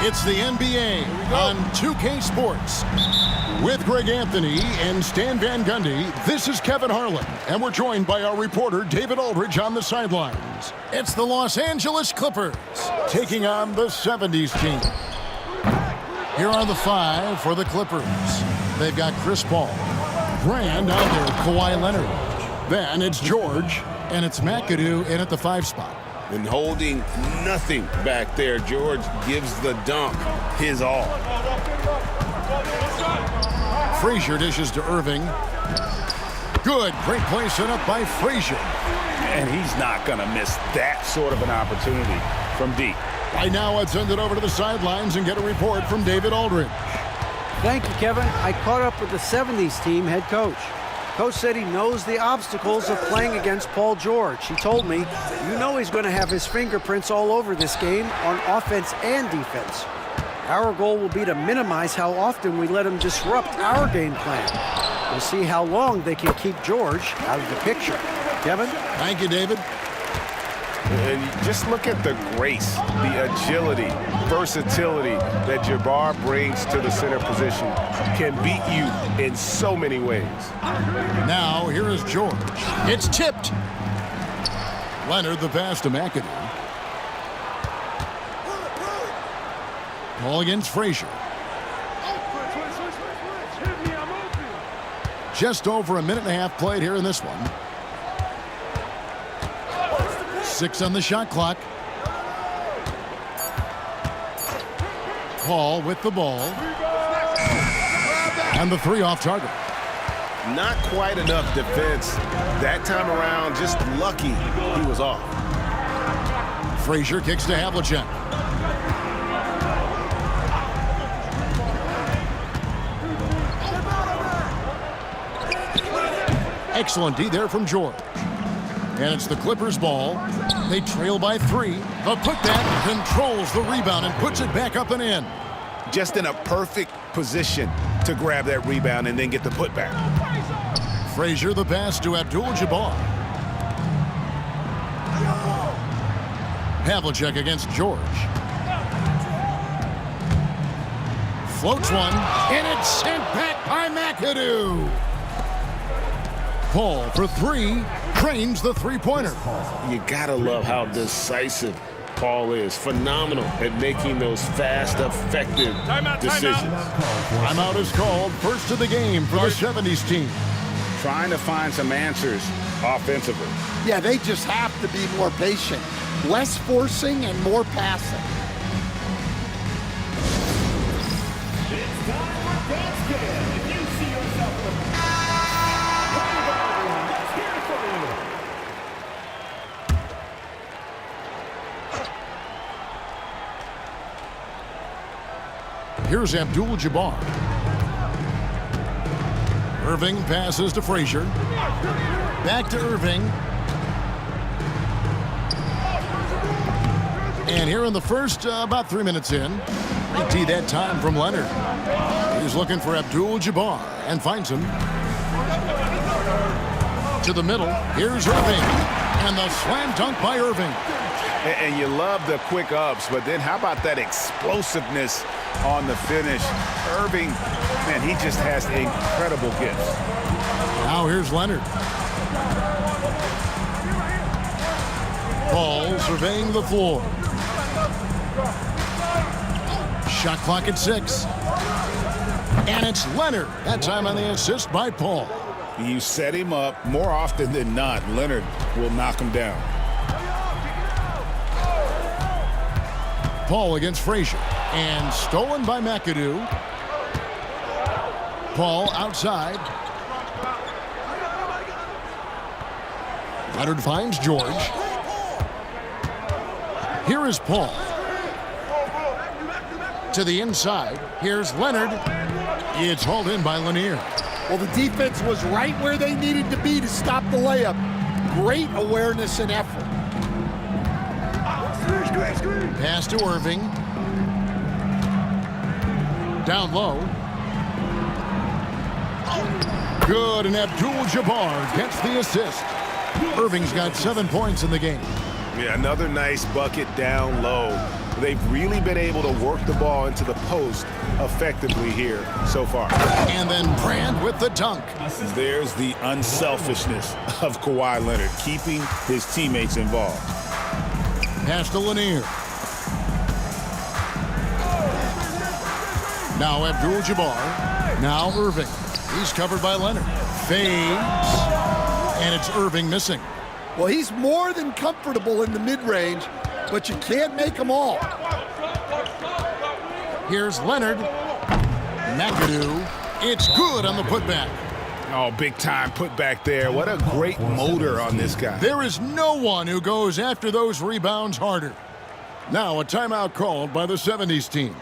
It's the NBA on 2K Sports. With Greg Anthony and Stan Van Gundy, this is Kevin Harlan, and we're joined by our reporter David Aldridge on the sidelines. It's the Los Angeles Clippers taking on the 70's team. Here are the five for the Clippers. They've got Chris Paul, Grant out there, Kawhi Leonard. Then it's George, and it's McAdoo in at the 5 spot. And holding nothing back there, George gives the dunk his all. Frazier dishes to Irving. Good, great play set up by Frazier. And he's not going to miss that sort of an opportunity from deep. Right now, I'd send it over to the sidelines and get a report from David Aldridge. Thank you, Kevin. I caught up with the 70's team head coach. Coach said he knows the obstacles of playing against Paul George. He told me, you know he's going to have his fingerprints all over this game on offense and defense. Our goal will be to minimize how often we let him disrupt our game plan. We'll see how long they can keep George out of the picture. Kevin? Thank you, David. And just look at the grace, the agility, versatility that Jabbar brings to the center position. Can beat you in so many ways. Now, here is George. It's tipped. Leonard the pass to McAdoo. Ball against Frazier. Just over a minute and a half played here in this one. 6 on the shot clock. Paul with the ball. And the 3 off target. Not quite enough defense. That time around, just lucky he was off. Frazier kicks to Havlicek. Excellent D there from George. And it's the Clippers' ball. They trail by 3. The putback controls the rebound and puts it back up and in. Just in a perfect position to grab that rebound and then get the putback. Frazier the pass to Abdul-Jabbar. Havlicek against George. Floats one, and it's sent back by McAdoo. Paul for 3, trains the three-pointer. You gotta love how decisive Paul is. Phenomenal at making those fast, effective decisions. Timeout is called. First of the game for the 70's team. Trying to find some answers offensively. Yeah, they just have to be more patient. Less forcing and more passing. It's time for basket. If you see yourself in the let's hear it for you. Here's Abdul-Jabbar. Irving passes to Frazier. Back to Irving. And here in the first, about 3 minutes in, big T that time from Leonard. He's looking for Abdul-Jabbar and finds him. To the middle, here's Irving. And the slam dunk by Irving. And you love the quick ups, but then how about that explosiveness on the finish? Irving, man, he just has incredible gifts. Now here's Leonard. Paul surveying the floor. Shot clock at 6. And it's Leonard. That time on the assist by Paul. You set him up more often than not. Leonard will knock him down. Paul against Frazier. And stolen by McAdoo. Paul outside. Leonard finds George. Here is Paul. To the inside. Here's Leonard. It's hauled in by Lanier. Well, the defense was right where they needed to be to stop the layup. Great awareness and effort. Pass to Irving. Down low. Good, and Abdul-Jabbar gets the assist. Irving's got 7 points in the game. Yeah, another nice bucket down low. they've really been able to work the ball into the post effectively here so far. And then Brand with the dunk. There's the unselfishness of Kawhi Leonard, keeping his teammates involved. Pass to Lanier. Now Abdul-Jabbar. Now Irving. He's covered by Leonard. Fades. And it's Irving missing. Well, he's more than comfortable in the mid-range, but you can't make them all. Here's Leonard. McAdoo. It's good on the putback. Oh, big time putback there. What a great motor on this guy. There is no one who goes after those rebounds harder. Now a timeout called by the 70s team.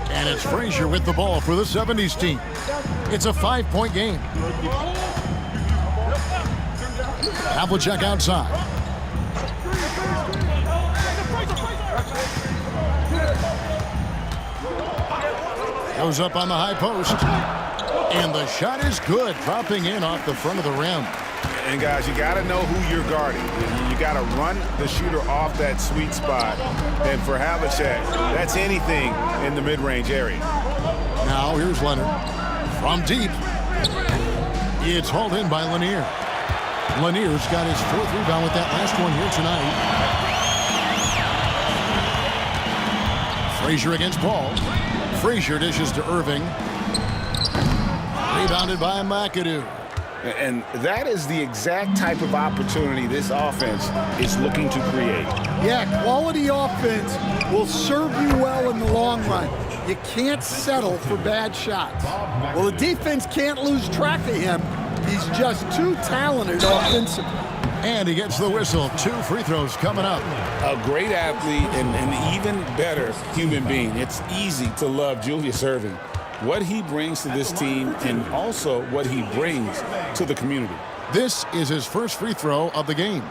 And it's Frazier with the ball for the 70s team. It's a 5-point game. Havlicek outside. Goes up on the high post. And the shot is good, dropping in off the front of the rim. And guys, you got to know who you're guarding. You got to run the shooter off that sweet spot. And for Havlicek, that's anything in the mid-range area. Now here's Leonard from deep. It's hauled in by Lanier. Lanier's got his 4th rebound with that last one here tonight. Frazier against Paul. Frazier dishes to Irving. Rebounded by McAdoo. And that is the exact type of opportunity this offense is looking to create. Yeah, quality offense will serve you well in the long run. You can't settle for bad shots. Well, the defense can't lose track of him. He's just too talented offensively. And he gets the whistle. 2 free throws coming up. A great athlete and an even better human being. It's easy to love Julius Irving. What he brings to this team and also what he brings to the community. This is his first free throw of the game.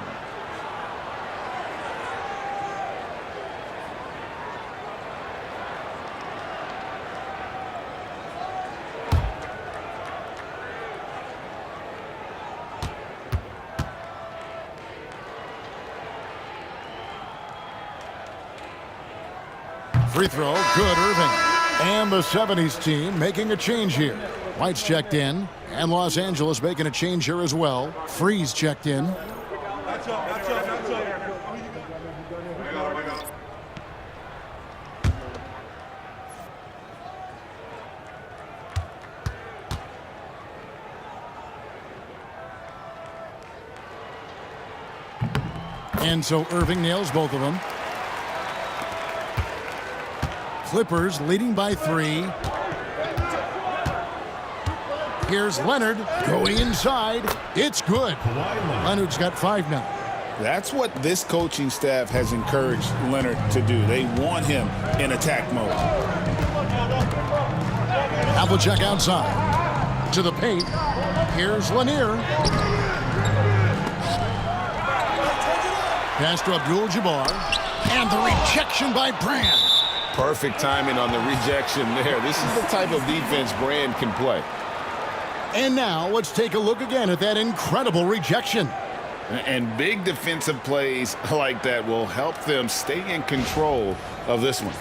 Free throw, good, Irving. And the 70s team making a change here. White's checked in, and Los Angeles making a change here as well. Freeze checked in. And so Irving nails both of them. Clippers leading by 3. Here's Leonard going inside. It's good. Leonard's got 5 now. That's what this coaching staff has encouraged Leonard to do. They want him in attack mode. Havlicek outside. To the paint. Here's Lanier. Pass to Abdul-Jabbar. And the rejection by Brand. Perfect timing on the rejection there. This is the type of defense Brand can play. And now let's take a look again at that incredible rejection. And big defensive plays like that will help them stay in control of this one.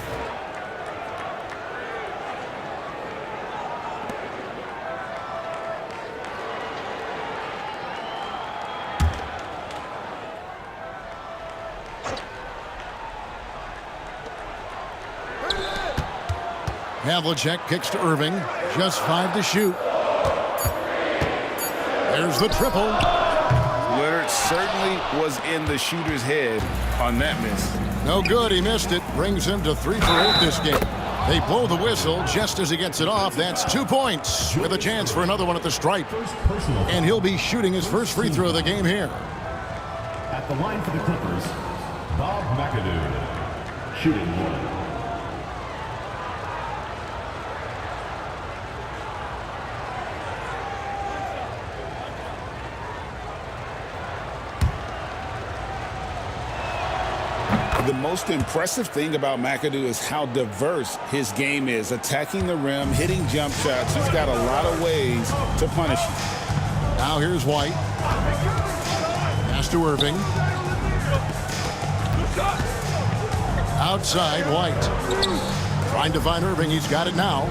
Havlicek kicks to Irving. Just 5 to shoot. There's the triple. Leonard certainly was in the shooter's head on that miss. No good. He missed it. Brings him to 3 for 8 this game. They blow the whistle just as he gets it off. That's 2 points with a chance for another one at the stripe. And he'll be shooting his first free throw of the game here. At the line for the Clippers, Bob McAdoo, shooting one. The most impressive thing about McAdoo is how diverse his game is. Attacking the rim, hitting jump shots. He's got a lot of ways to punish you. Now here's White. Pass to Irving. Outside, White. Trying to find Irving. He's got it now.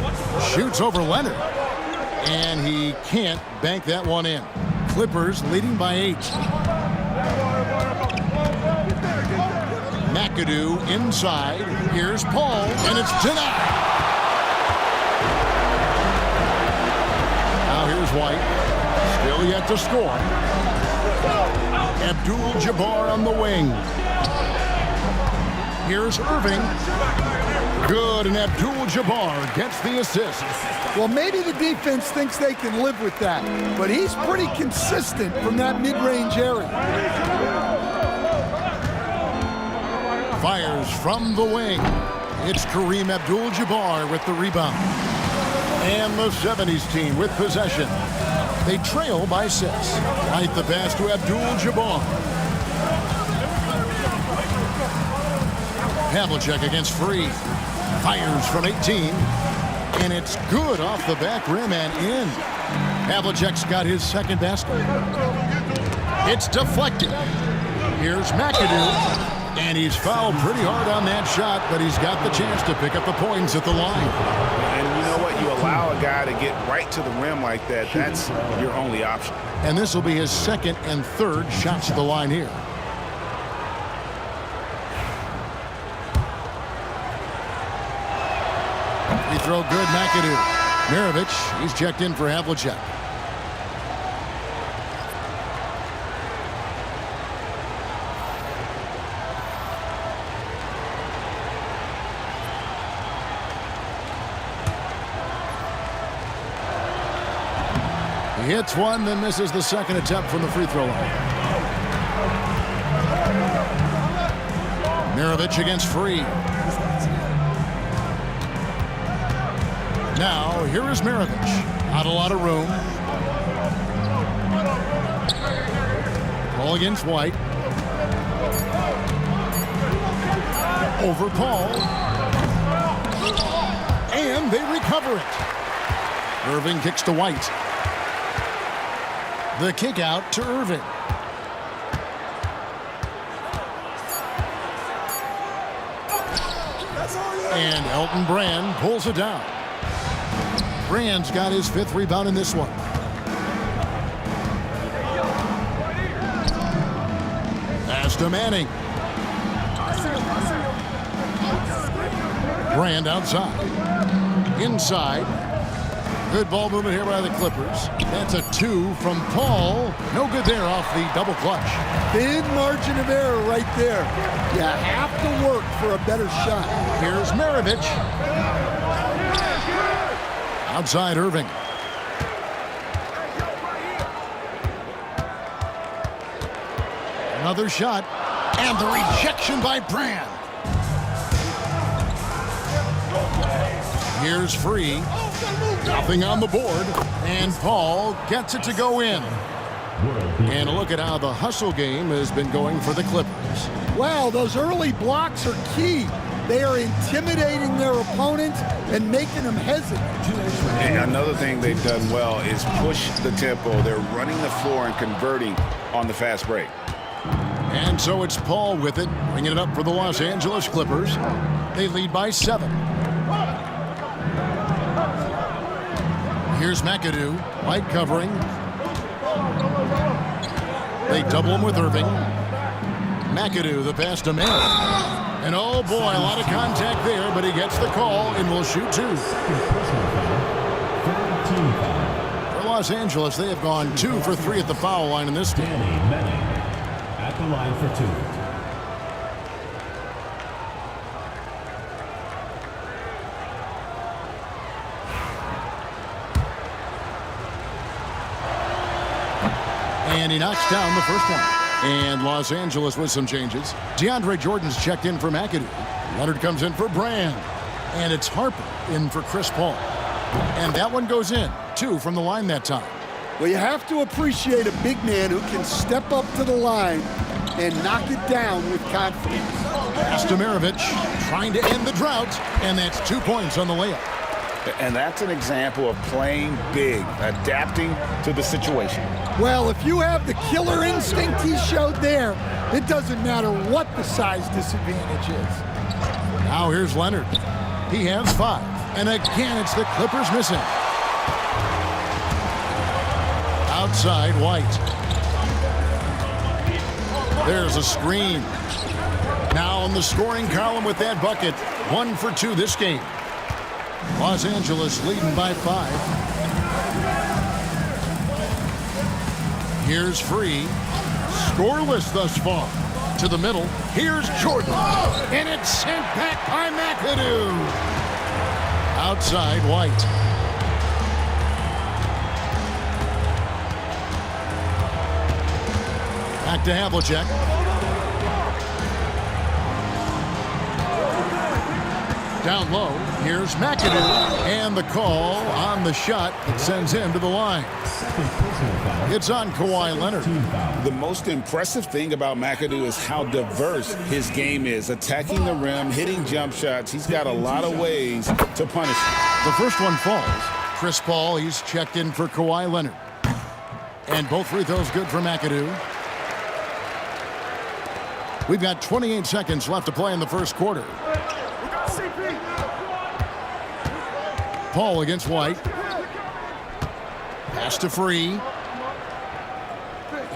Shoots over Leonard. And he can't bank that one in. Clippers leading by 8. McAdoo inside. Here's Paul, and it's denied. Now here's White. Still yet to score. Abdul-Jabbar on the wing. Here's Irving. Good, and Abdul-Jabbar gets the assist. Well, maybe the defense thinks they can live with that, but he's pretty consistent from that mid-range area. Fires from the wing. It's Kareem Abdul-Jabbar with the rebound. And the 70s team with possession. They trail by 6. Right the pass to Abdul-Jabbar. Havlicek against Free. Fires from 18. And it's good off the back rim and in. Havlicek's got his second basket. It's deflected. Here's McAdoo. And he's fouled pretty hard on that shot, but he's got the chance to pick up the points at the line. And you know what? You allow a guy to get right to the rim like that, that's your only option. And this will be his second and third shots at the line here. Free throw good, McAdoo. Mirovic, he's checked in for Havlicek. He hits one, then misses the second attempt from the free throw line. Mirovic against Free. Now, here is Mirovic. Not a lot of room. Ball against White. Over Paul. And they recover it. Irving kicks to White. The kick out to Irving. And Elton Brand pulls it down. Brand's got his 5th rebound in this one. Pass to Manning. Brand outside. Inside. Good ball movement here by the Clippers. That's a 2 from Paul. No good there off the double clutch. Thin margin of error right there. You have to work for a better shot. Here's Mirovic. Outside Irving. Another shot. And the rejection by Brand. Here's Free. Nothing on the board. And Paul gets it to go in. And a look at how the hustle game has been going for the Clippers. Wow, those early blocks are key. They are intimidating their opponents and making them hesitant. And another thing they've done well is push the tempo. They're running the floor and converting on the fast break. And so it's Paul with it, bringing it up for the Los Angeles Clippers. They lead by 7. Here's McAdoo, White covering. They double him with Irving. McAdoo, the pass to Manning. And oh boy, a lot of contact there, but he gets the call and will shoot 2. For Los Angeles, they have gone 2 for 3 at the foul line in this game. At the line for 2. And he knocks down the first one. And Los Angeles with some changes. DeAndre Jordan's checked in for McAdoo. Leonard comes in for Brand. And it's Harper in for Chris Paul. And that one goes in. 2 from the line that time. Well, you have to appreciate a big man who can step up to the line and knock it down with confidence. Pass to Maravich, trying to end the drought. And that's 2 points on the layup. And that's an example of playing big, adapting to the situation. Well, if you have the killer instinct he showed there, it doesn't matter what the size disadvantage is. Now here's Leonard. He has 5. And again, it's the Clippers missing. Outside, White. There's a screen. Now on the scoring column with that bucket. 1 for 2 this game. Los Angeles leading by 5. Here's Free. Scoreless thus far. To the middle. Here's Jordan. And it's sent back by McAdoo. Outside, White. Back to Havlicek. Down low, here's McAdoo, and the call on the shot that sends him to the line. It's on Kawhi Leonard. The most impressive thing about McAdoo is how diverse his game is. Attacking the rim, hitting jump shots. He's got a lot of ways to punish him. The first one falls. Chris Paul, he's checked in for Kawhi Leonard. And both free throws good for McAdoo. We've got 28 seconds left to play in the first quarter. Paul against White. Pass to Free.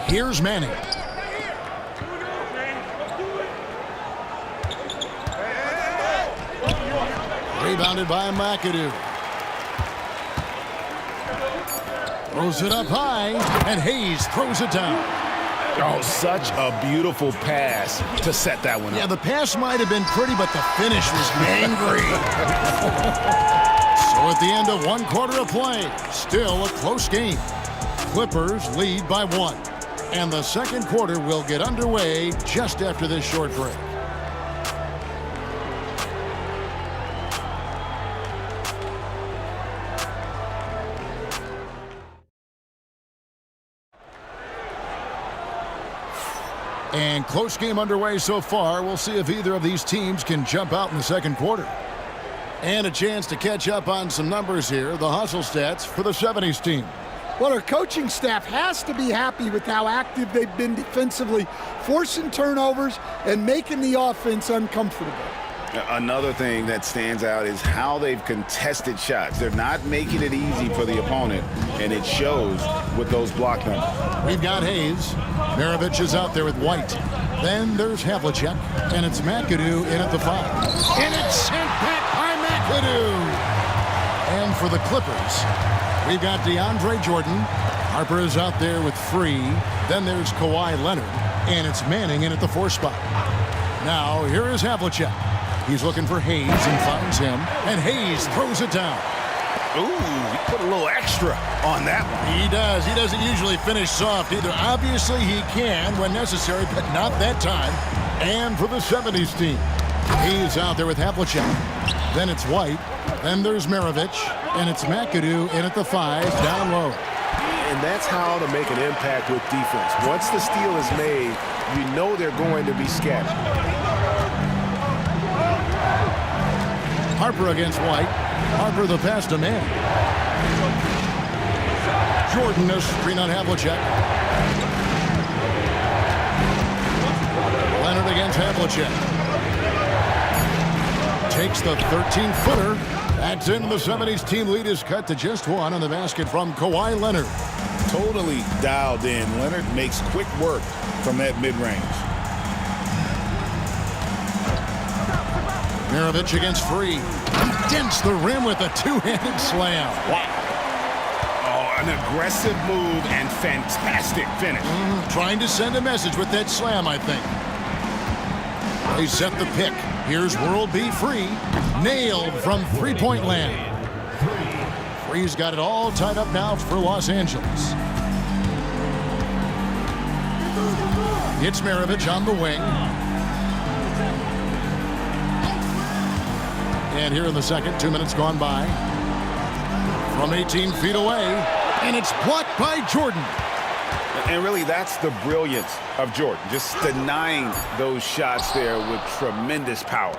Here's Manning. Rebounded by McAdoo. Throws it up high, and Hayes throws it down. Oh, such a beautiful pass to set that one up. Yeah, the pass might have been pretty, but the finish was angry. So at the end of 1 quarter of play, still a close game. Clippers lead by 1. And the second quarter will get underway just after this short break. And close game underway so far. We'll see if either of these teams can jump out in the second quarter. And a chance to catch up on some numbers here. The hustle stats for the 70's team. Well, our coaching staff has to be happy with how active they've been defensively, forcing turnovers and making the offense uncomfortable. Another thing that stands out is how they've contested shots. They're not making it easy for the opponent, and it shows with those block numbers. We've got Hayes. Maravich is out there with White. Then there's Havlicek, and it's McAdoo in at the 5. And it's sent back by McAdoo. And for the Clippers, we've got DeAndre Jordan. Harper is out there with Free. Then there's Kawhi Leonard, and it's Manning in at the 4 spot. Now here is Havlicek. He's looking for Hayes and finds him, and Hayes throws it down. Ooh, he put a little extra on that one. He does. He doesn't usually finish soft either. Obviously, he can when necessary, but not that time. And for the 70's team, he's out there with Havlicek. Then it's White. Then there's Maravich, and it's McAdoo in at the 5, down low. And that's how to make an impact with defense. Once the steal is made, you know they're going to be scattered. Harper against White. Harper the pass to man. Jordan a screen on Havlicek. Leonard against Havlicek. Takes the 13-footer. That's in. The 70's team lead is cut to just 1 on the basket from Kawhi Leonard. Totally dialed in. Leonard makes quick work from that mid-range. Maravich against Free. He dents the rim with a 2-handed slam. Wow. Oh, an aggressive move and fantastic finish. Trying to send a message with that slam, I think. They set the pick. Here's World B Free. Nailed from three-point land. Free's got it all tied up now for Los Angeles. It's Maravich on the wing. And here in the second, 2 minutes gone by. From 18 feet away, and it's blocked by Jordan. And really, that's the brilliance of Jordan, just denying those shots there with tremendous power.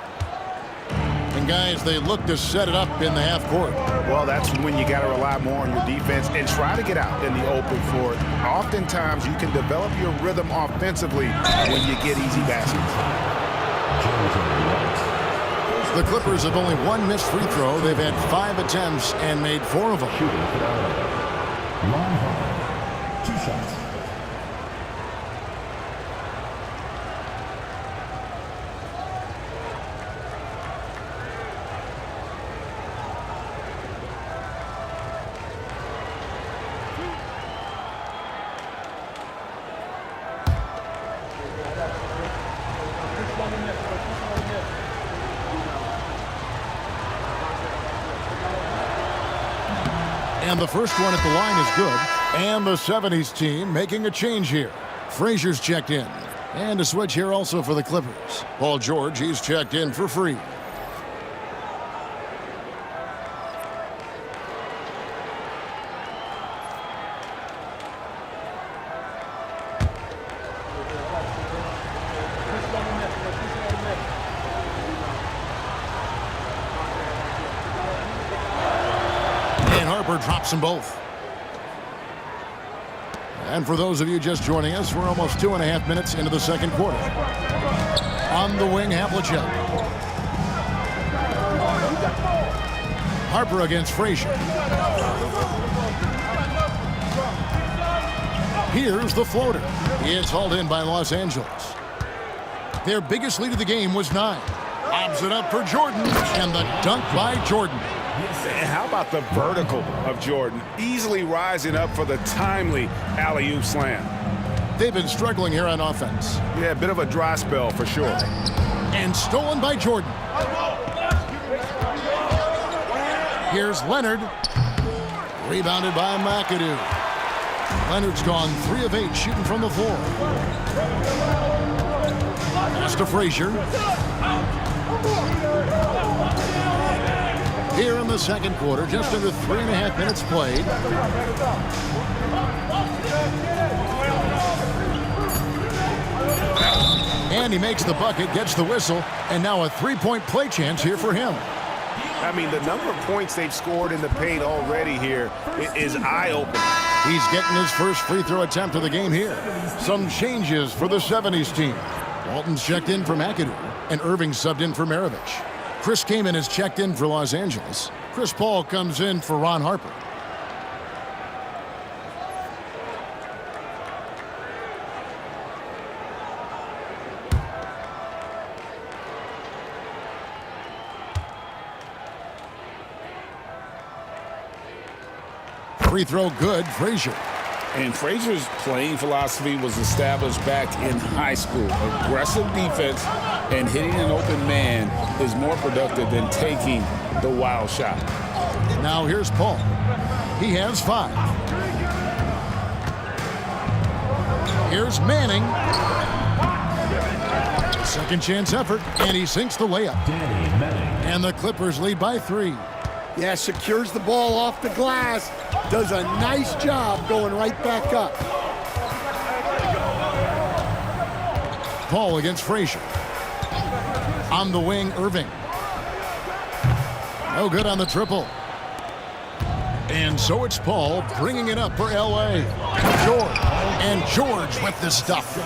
And guys, they look to set it up in the half court. Well, that's when you got to rely more on your defense and try to get out in the open for it. Oftentimes, you can develop your rhythm offensively when you get easy baskets. The Clippers have only one missed free throw. They've had 5 attempts and made 4 of them. Two shots. And the first one at the line is good. And the 70s team making a change here. Frazier's checked in. And a switch here also for the Clippers. Paul George, he's checked in for free. Drops them both. And for those of you just joining us, we're almost 2.5 minutes into the second quarter. On the wing, Havlicek. Harper against Frazier. Here's the floater. It's hauled in by Los Angeles. Their biggest lead of the game was 9. Lobs it up for Jordan, and the dunk by Jordan. And how about the vertical of Jordan, easily rising up for the timely alley-oop slam. They've been struggling here on offense. Yeah, a bit of a dry spell for sure. And stolen by Jordan. Here's Leonard. Rebounded by McAdoo. Leonard's gone 3 of 8 shooting from the floor. Pass to Frazier. Here in the second quarter, just under 3.5 minutes played. And he makes the bucket, gets the whistle, and now a 3-point play chance here for him. I mean, the number of points they've scored in the paint already here is eye-opening. He's getting his first free throw attempt of the game here. Some changes for the 70s team. Walton's checked in for McAdoo, and Irving subbed in for Maravich. Chris Kaman is checked in for Los Angeles. Chris Paul comes in for Ron Harper. Free throw good, Frazier. And Frazier's playing philosophy was established back in high school. Aggressive defense and hitting an open man is more productive than taking the wild shot. Now here's Paul. He has 5. Here's Manning. Second chance effort, and he sinks the layup. And the Clippers lead by 3. Yeah, secures the ball off the glass. Does a nice job going right back up. Paul against Frazier. On the wing, Irving. No good on the triple. And so it's Paul bringing it up for L.A. George. And George with the stuff.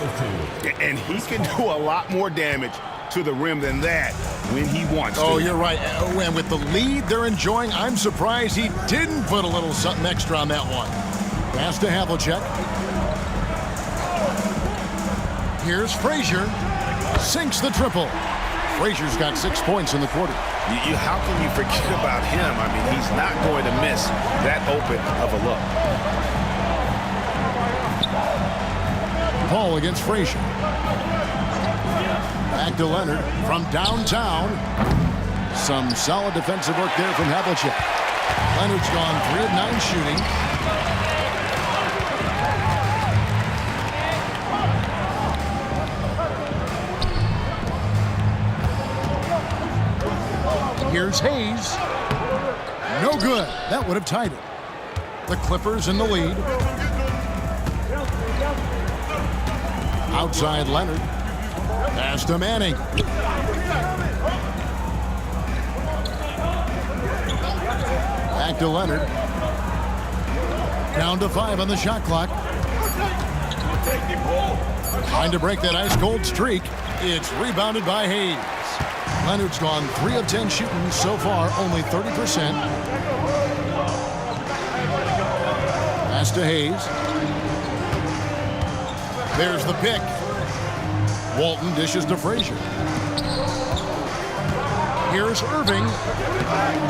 And he can do a lot more damage to the rim than that when he wants to. Oh, you're right. And with the lead they're enjoying, I'm surprised he didn't put a little something extra on that one. Pass to Havlicek. Here's Frazier. Sinks the triple. Frazier's got 6 points in the quarter. How can you forget about him? I mean, he's not going to miss that open of a look. Paul against Frazier. Back to Leonard from downtown. Some solid defensive work there from Havlicek. Leonard's gone 3 of 9 shooting. Here's Hayes. No good. That would have tied it. The Clippers in the lead. Outside Leonard. Pass to Manning. Back to Leonard. Down to 5 on the shot clock. Trying to break that ice-cold streak. It's rebounded by Hayes. Leonard's gone 3 of 10 shooting so far, only 30%. Pass to Hayes. There's the pick. Walton dishes to Frazier. Here's Irving.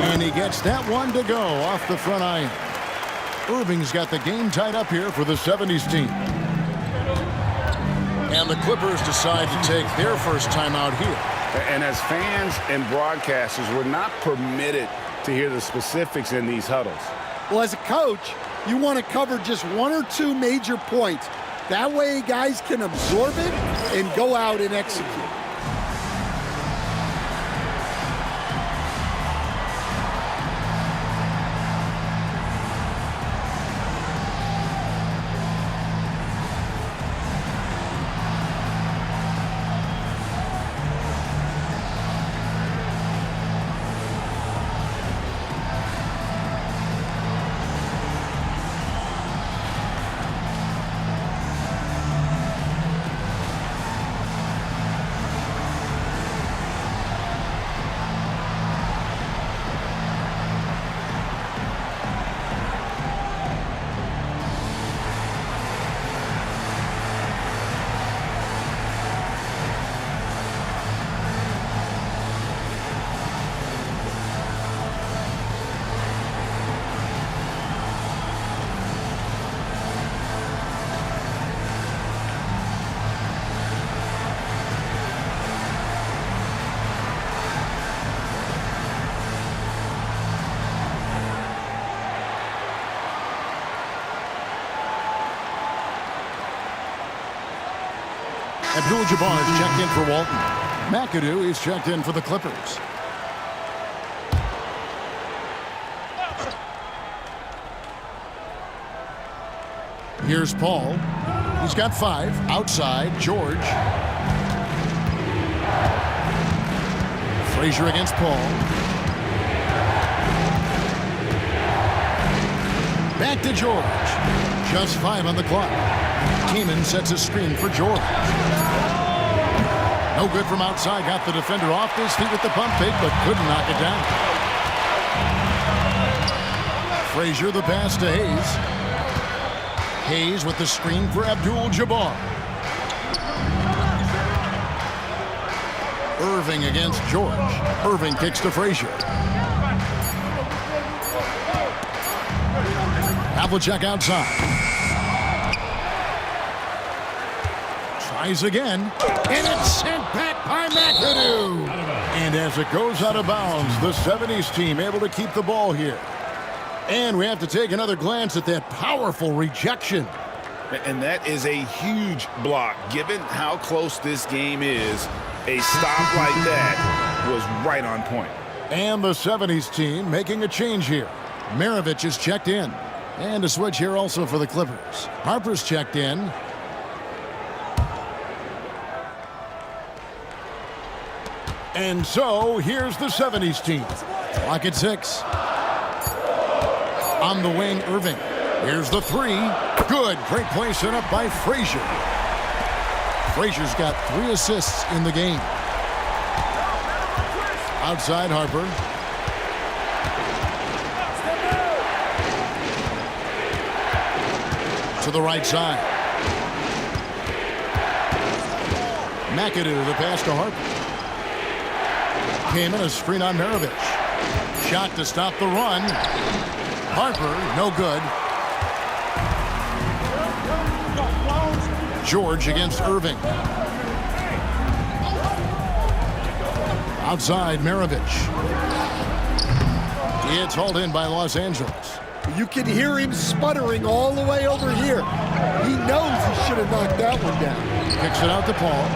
And he gets that one to go off the front iron. Irving's got the game tied up here for the 70s team. And the Clippers decide to take their first timeout here. And as fans and broadcasters, we're not permitted to hear the specifics in these huddles. Well, as a coach, you want to cover just 1 or 2 major points. That way guys can absorb it and go out and execute. Abdul-Jabbar is checked in for Walton. McAdoo is checked in for the Clippers. Here's Paul. He's got 5. Outside, George. Frazier against Paul. Back to George. Just 5 on the clock. Kaman sets a screen for George. No good from outside. Got the defender off his feet with the pump fake, but couldn't knock it down. Frazier the pass to Hayes. Hayes with the screen for Abdul-Jabbar. Irving against George. Irving kicks to Frazier. Havlicek outside. Tries again, and it's sent back by McAdoo. And as it goes out of bounds, the 70s team able to keep the ball here. And we have to take another glance at that powerful rejection. And that is a huge block. Given how close this game is, a stop like that was right on point. And the 70s team making a change here. Maravich is checked in. And a switch here also for the Clippers. Harper's checked in. And so, here's the 70s team. Clock at 6. On the wing, Irving. Here's the 3. Good. Great play set up by Frazier. Frazier's got 3 assists in the game. Outside Harper. To the right side. McAdoo, the pass to Harper. Came in a screen on Maravich. Shot to stop the run. Harper, no good. George against Irving. Outside, Maravich. It's hauled in by Los Angeles. You can hear him sputtering all the way over here. He knows he should have knocked that one down. Kicks it out to Paul.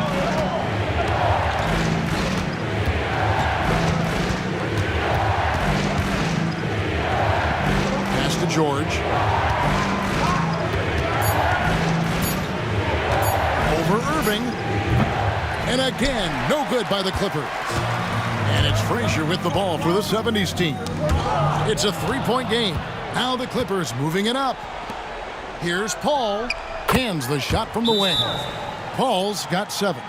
again, no good by the Clippers. And it's Frazier with the ball for the 70s team. It's a three-point game. Now the Clippers moving it up. Here's Paul. Cans the shot from the wing. Paul's got 7.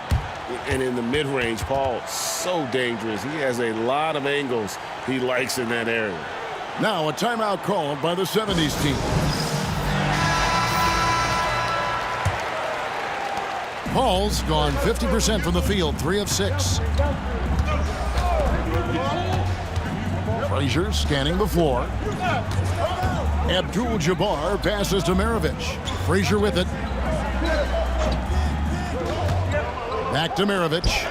And in the mid-range, Paul, so dangerous. He has a lot of angles he likes in that area. Now a timeout called by the 70s team. Paul's gone 50% from the field, 3 of 6. Frazier scanning the floor. Abdul-Jabbar passes to Maravich. Frazier with it. Back to Maravich.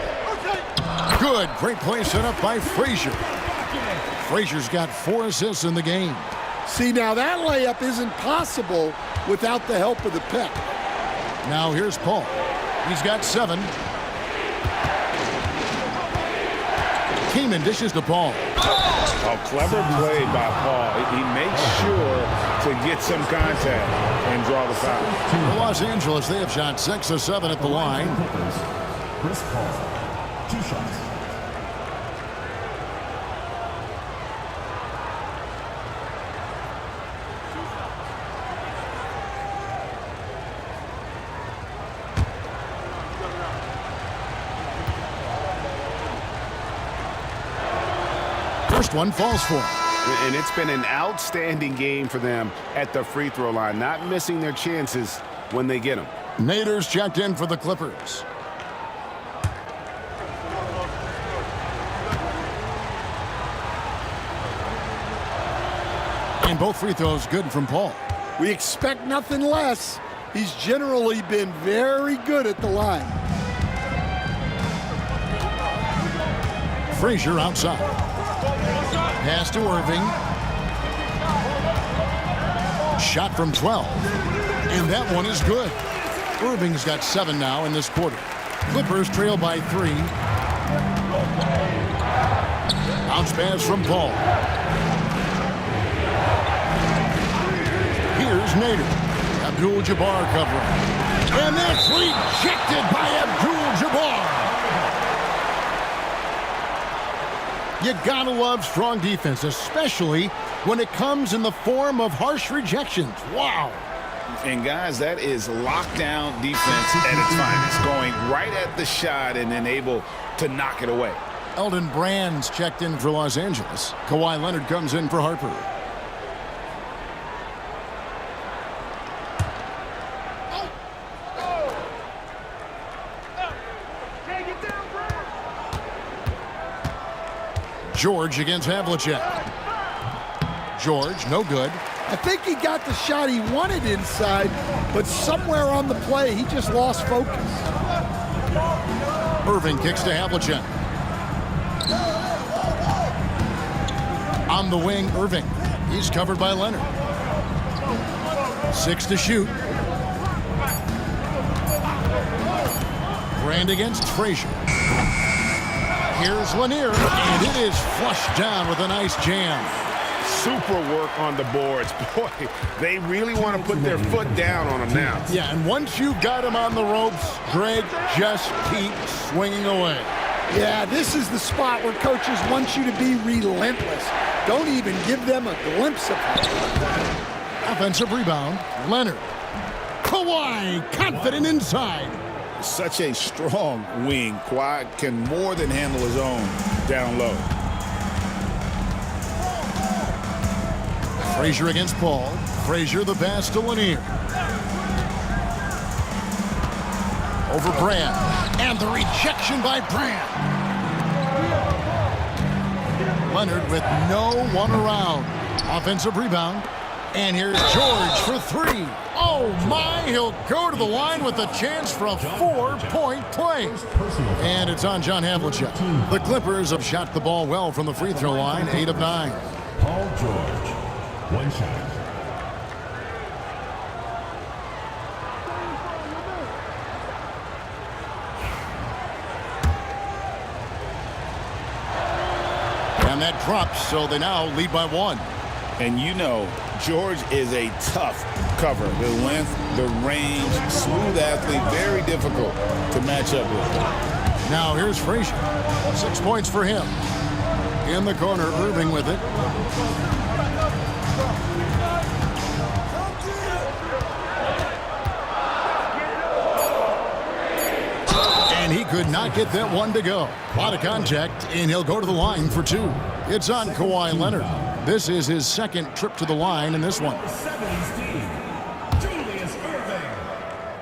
Good, great play set up by Frazier. Frazier's got 4 assists in the game. See, now that layup isn't possible without the help of the pick. Now here's Paul. He's got 7. Kaman dishes to Paul. A clever play by Paul. He makes sure to get some contact and draw the foul. For Los Angeles, they have shot 6 of 7 at the line. Chris Paul, 2 shots. First one falls for him. And it's been an outstanding game for them at the free throw line, not missing their chances when they get them. Nader's checked in for the Clippers. And both free throws good from Paul. We expect nothing less. He's generally been very good at the line. Frazier outside. Pass to Irving. Shot from 12. And that one is good. Irving's got 7 now in this quarter. Clippers trail by 3. Bounce pass from Paul. Here's Nader. Abdul-Jabbar covering. And that's rejected by Abdul-Jabbar. You gotta love strong defense, especially when it comes in the form of harsh rejections. Wow. And guys, that is lockdown defense at its finest, going right at the shot and then able to knock it away. Elton Brand's checked in for Los Angeles. Kawhi Leonard comes in for Harper. George against Havlicek. George, no good. I think he got the shot he wanted inside, but somewhere on the play, he just lost focus. Irving kicks to Havlicek. On the wing, Irving. He's covered by Leonard. 6 to shoot. Brand against Frazier. Here's Lanier, and it is flushed down with a nice jam. Super work on the boards. Boy, they really want to put their foot down on him now. Yeah, and once you got him on the ropes, Greg, just keep swinging away. Yeah, this is the spot where coaches want you to be relentless. Don't even give them a glimpse of it. Offensive rebound, Leonard. Kawhi, confident inside. Such a strong wing. Kawhi can more than handle his own down low. Frazier against Paul. Frazier the pass to Lanier. Over Brand. And the rejection by Brand. Leonard with no one around. Offensive rebound. And here's George for 3. Oh my, he'll go to the line with a chance for a 4-point play. And it's on John Havlicek. The Clippers have shot the ball well from the free throw line, 8 of 9. Paul George, 1 shot. And that drops, so they now lead by 1. And you know, George is a tough cover. The length, the range, smooth athlete, very difficult to match up with. Now here's Frazier. 6 points for him. In the corner, Irving with it. And he could not get that one to go. A lot of contact, and he'll go to the line for 2. It's on Kawhi Leonard. This is his second trip to the line in this one. 70's team, Julius Irving.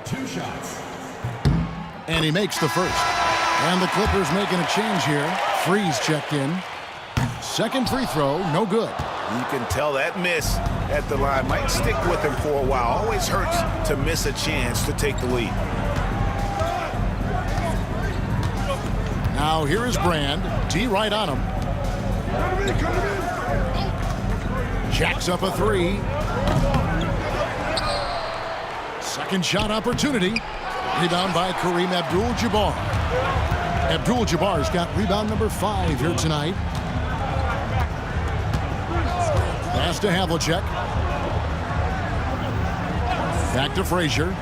2 shots. And he makes the first. And the Clippers making a change here. Freeze checked in. Second free throw, no good. You can tell that miss at the line might stick with him for a while. Always hurts to miss a chance to take the lead. Now here is Brand. D right on him. Jacks up a 3. Second shot opportunity. Rebound by Kareem Abdul-Jabbar. Abdul-Jabbar's got rebound number 5 here tonight. Pass to Havlicek. Back to Frazier.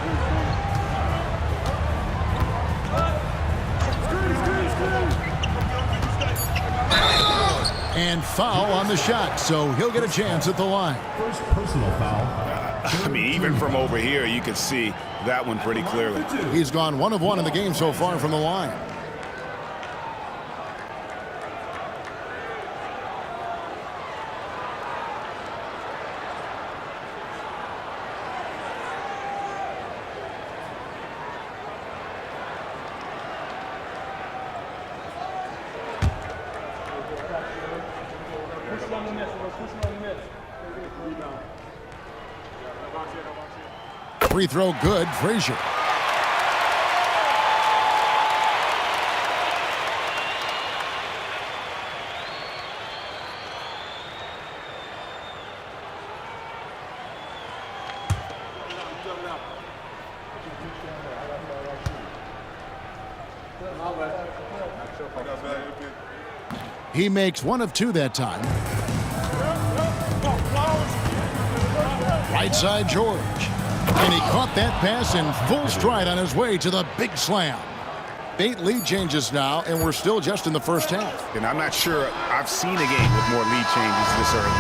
And foul on the shot, so he'll get a chance at the line. First personal foul. I mean, even from over here, you can see that one pretty clearly. He's gone 1 of 1 in the game so far from the line. Free throw good, Frazier. He makes 1 of 2 that time. Right side, George. And he caught that pass in full stride on his way to the big slam. 8 lead changes now, and we're still just in the first half. And I'm not sure I've seen a game with more lead changes this early.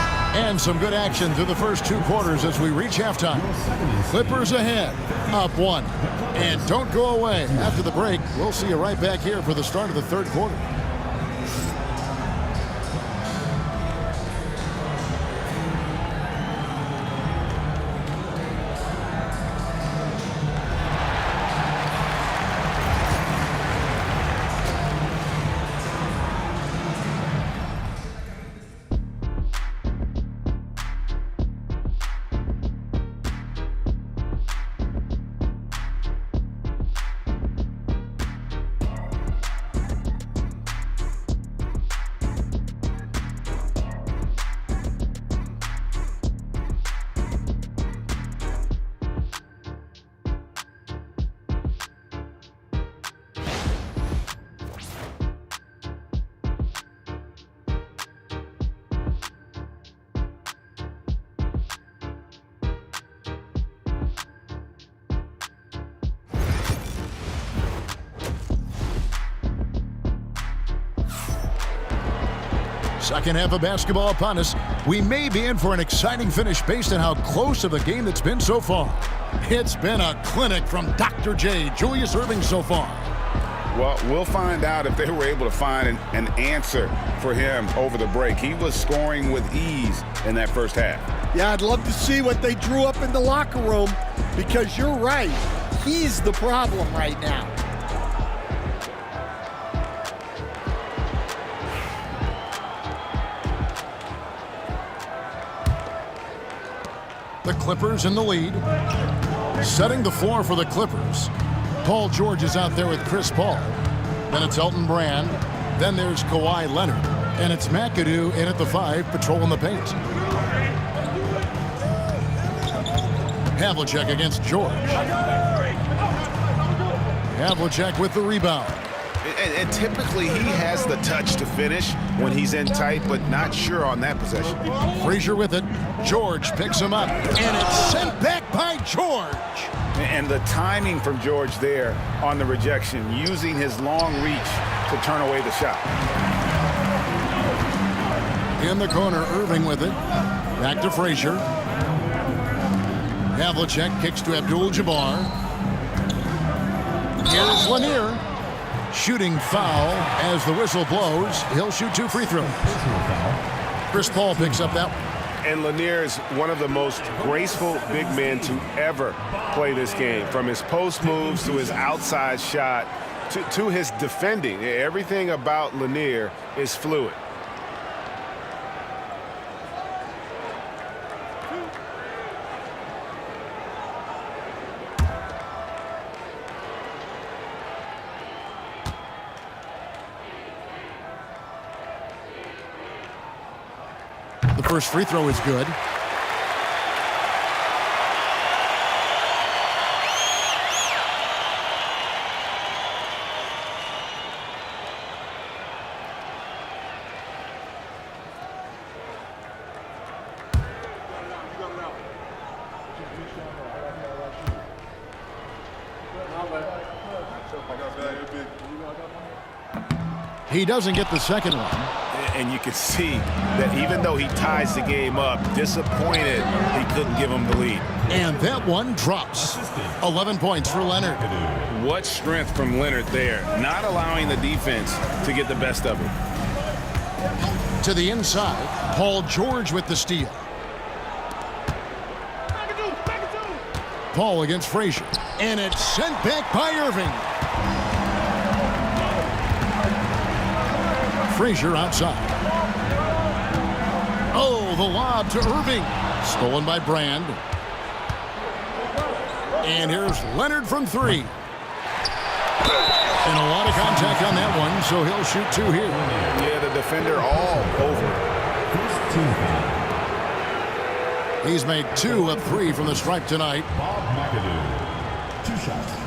And some good action through the first 2 quarters as we reach halftime. Clippers ahead, up 1. And don't go away. After the break, we'll see you right back here for the start of the third quarter. Second half of basketball upon us. We may be in for an exciting finish based on how close of a game that's been so far. It's been a clinic from Dr. J, Julius Irving so far. Well, we'll find out if they were able to find an answer for him over the break. He was scoring with ease in that first half. Yeah, I'd love to see what they drew up in the locker room, because you're right. He's the problem right now. The Clippers in the lead. Setting the floor for the Clippers. Paul George is out there with Chris Paul. Then it's Elton Brand. Then there's Kawhi Leonard. And it's McAdoo in at the 5, patrolling the paint. Havlicek against George. Havlicek with the rebound. And typically he has the touch to finish when he's in tight, but not sure on that possession. Frazier with it. George picks him up. And it's sent back by George. And the timing from George there on the rejection, using his long reach to turn away the shot. In the corner, Irving with it. Back to Frazier. Havlicek kicks to Abdul-Jabbar. Here's Lanier. Shooting foul as the whistle blows. He'll shoot 2 free throws. Chris Paul picks up that one. And Lanier is one of the most graceful big men to ever play this game. From his post moves to his outside shot to his defending. Everything about Lanier is fluid. The first free throw is good. He doesn't get the second one. And you can see that even though he ties the game up, disappointed he couldn't give him the lead. And that one drops. 11 points for Leonard. What strength from Leonard there, not allowing the defense to get the best of him. To the inside, Paul George with the steal. Paul against Frazier. And it's sent back by Irving. Frazier outside. Oh, the lob to Irving. Stolen by Brand. And here's Leonard from 3. And a lot of contact on that one, so he'll shoot 2 here. Yeah, the defender all over. He's made 2 of 3 from the stripe tonight. Bob McAdoo, 2 shots.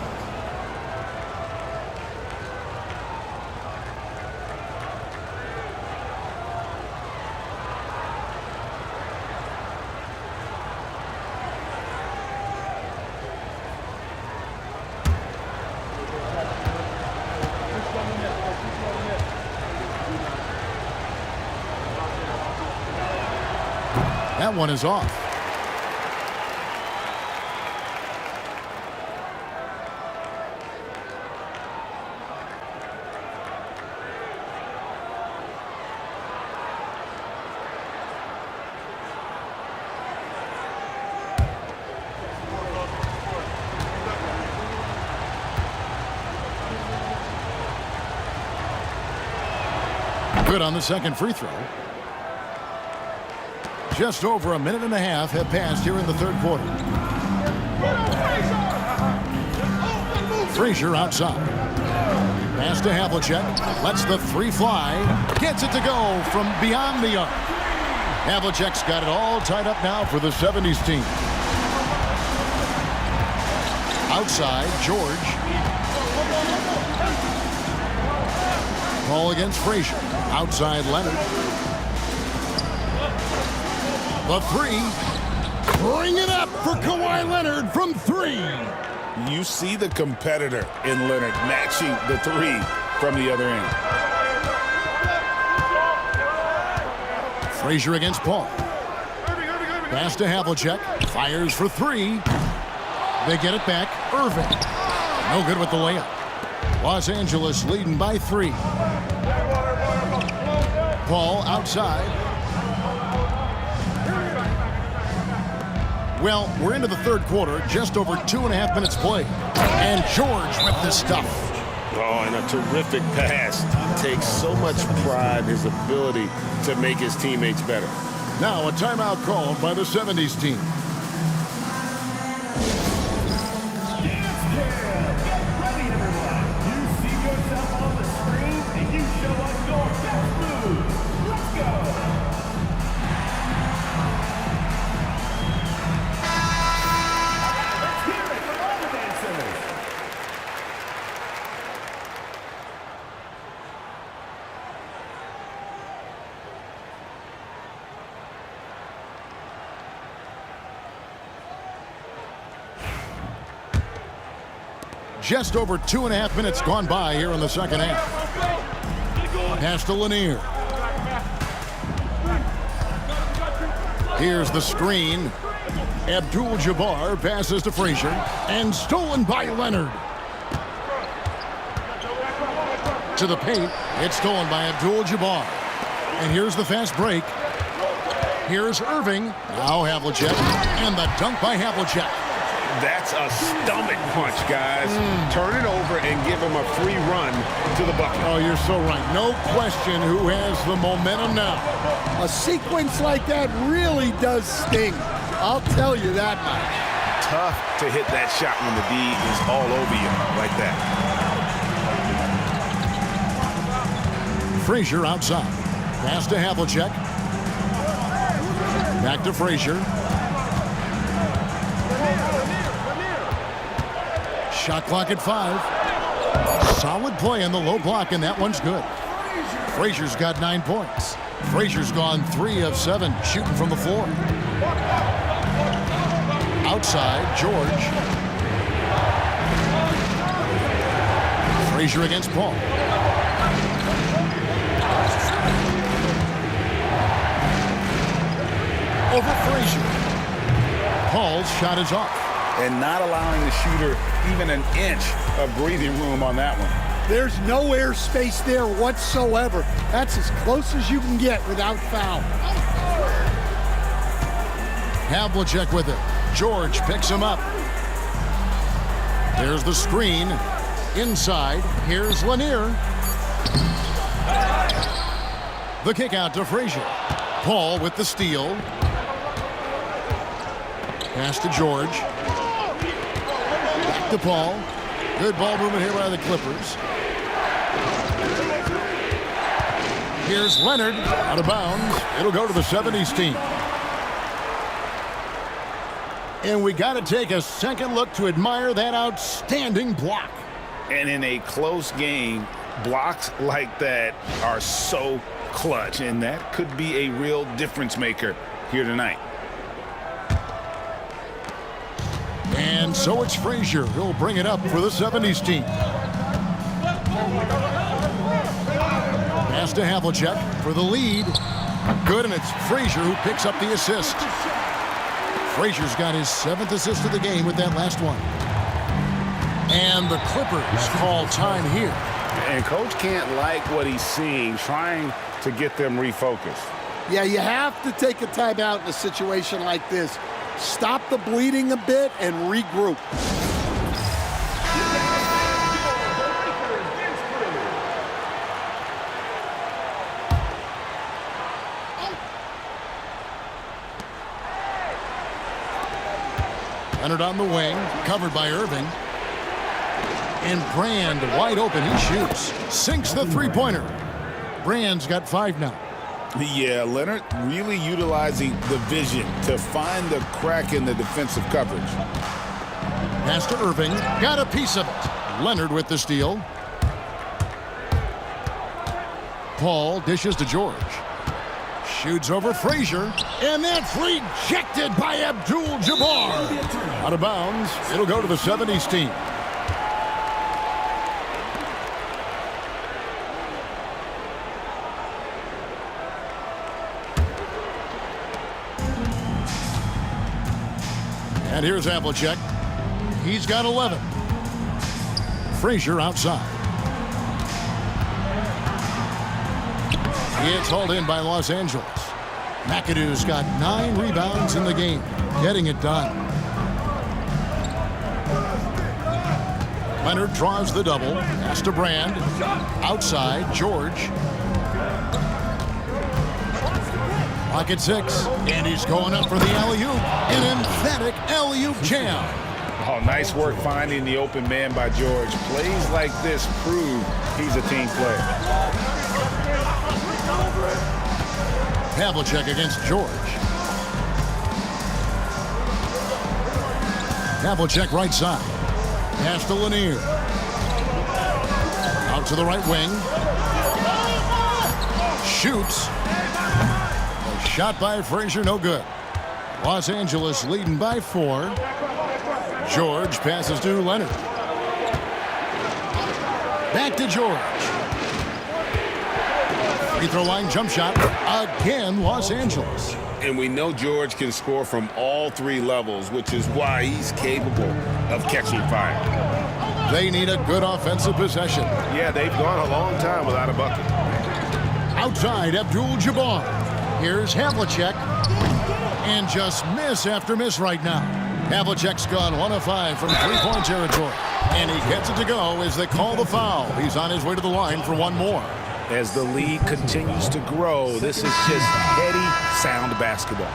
That one is off. Good on the second free throw. Just over a minute and a half have passed here in the third quarter. Frazier outside. Pass to Havlicek. Lets the 3 fly. Gets it to go from beyond the arc. Havlicek's got it all tied up now for the 70s team. Outside, George. Ball against Frazier. Outside, Leonard. The 3. Bring it up for Kawhi Leonard from 3. You see the competitor in Leonard matching the 3 from the other end. Frazier against Paul. Pass to Havlicek. Fires for 3. They get it back. Irving. No good with the layup. Los Angeles leading by 3. Paul outside. Well, we're into the third quarter, just over 2.5 minutes played. And George with the stuff. Oh, and a terrific pass. He takes so much pride in his ability to make his teammates better. Now a timeout called by the 70s team. Get ready, everyone. You see yourself on the screen, and you show us your best move. Let's go. Let's hear it for all the dancers. Just over 2.5 minutes gone by here in the second half. Pass to Lanier. Here's the screen. Abdul-Jabbar passes to Frazier, and stolen by Leonard. To the paint, it's stolen by Abdul-Jabbar. And here's the fast break. Here's Irving. Now Havlicek, and the dunk by Havlicek. That's a stomach punch, guys. Turn it over and give him a free run to the bucket. Oh, you're so right. No question who has the momentum now. A sequence like that really does sting. I'll tell you that much. Tough to hit that shot when the D is all over you like that. Frazier outside. Pass to Havlicek. Back to Frazier. Shot clock at 5. Solid play in the low block, and that one's good. Frazier's got 9 points. Frazier's gone 3 of 7 shooting from the floor. Outside, George. Frazier against Paul. Over Frazier. Paul's shot is off. And not allowing the shooter even an inch of breathing room on that one. There's no air space there whatsoever. That's as close as you can get without foul. Havlicek with it. George picks him up. There's the screen. Inside, here's Lanier. The kick out to Frazier. Paul with the steal. Pass to George. Back to Paul. Good ball movement here by the Clippers. Here's Leonard out of bounds. It'll go to the 70's team. And we got to take a second look to admire that outstanding block. And in a close game, blocks like that are so clutch, and that could be a real difference maker here tonight. And so it's Frazier who'll bring it up for the 70's team. Pass to Havlicek for the lead. Good, and it's Frazier who picks up the assist. Frazier's got his 7th assist of the game with that last one. And the Clippers call time here. And Coach can't like what he's seeing, trying to get them refocused. Yeah, you have to take a timeout in a situation like this. Stop the bleeding a bit and regroup. Leonard on the wing, covered by Irving. And Brand wide open, he shoots. Sinks the three-pointer. Brand's got 5 now. Yeah, Leonard really utilizing the vision to find the crack in the defensive coverage. Pass to Irving, got a piece of it. Leonard with the steal. Paul dishes to George. Shoots over Frazier, and that's rejected by Abdul-Jabbar. Out of bounds, it'll go to the 70's team. And here's Havlicek. He's got 11. Frazier outside. It's hauled in by Los Angeles. McAdoo's got 9 rebounds in the game, getting it done. Leonard draws the double. Pass to Brand. Outside, George. Clock at 6, and he's going up for the alley-oop. An emphatic alley-oop jam. Oh, nice work finding the open man by George. Plays like this prove he's a team player. Havlicek against George. Havlicek right side. Pass to Lanier. Out to the right wing. Shoots. A shot by Frazier, no good. Los Angeles leading by 4. George passes to Leonard. Back to George. Free throw line jump shot. Again, Los Angeles. And we know George can score from all three levels, which is why he's capable of catching fire. They need a good offensive possession. Yeah, they've gone a long time without a bucket. Outside, Abdul-Jabbar. Here's Havlicek. And just miss after miss right now. Havlicek's gone 1 of 5 from three-point territory. And he gets it to go as they call the foul. He's on his way to the line for one more. As the lead continues to grow, this is just heady, sound basketball.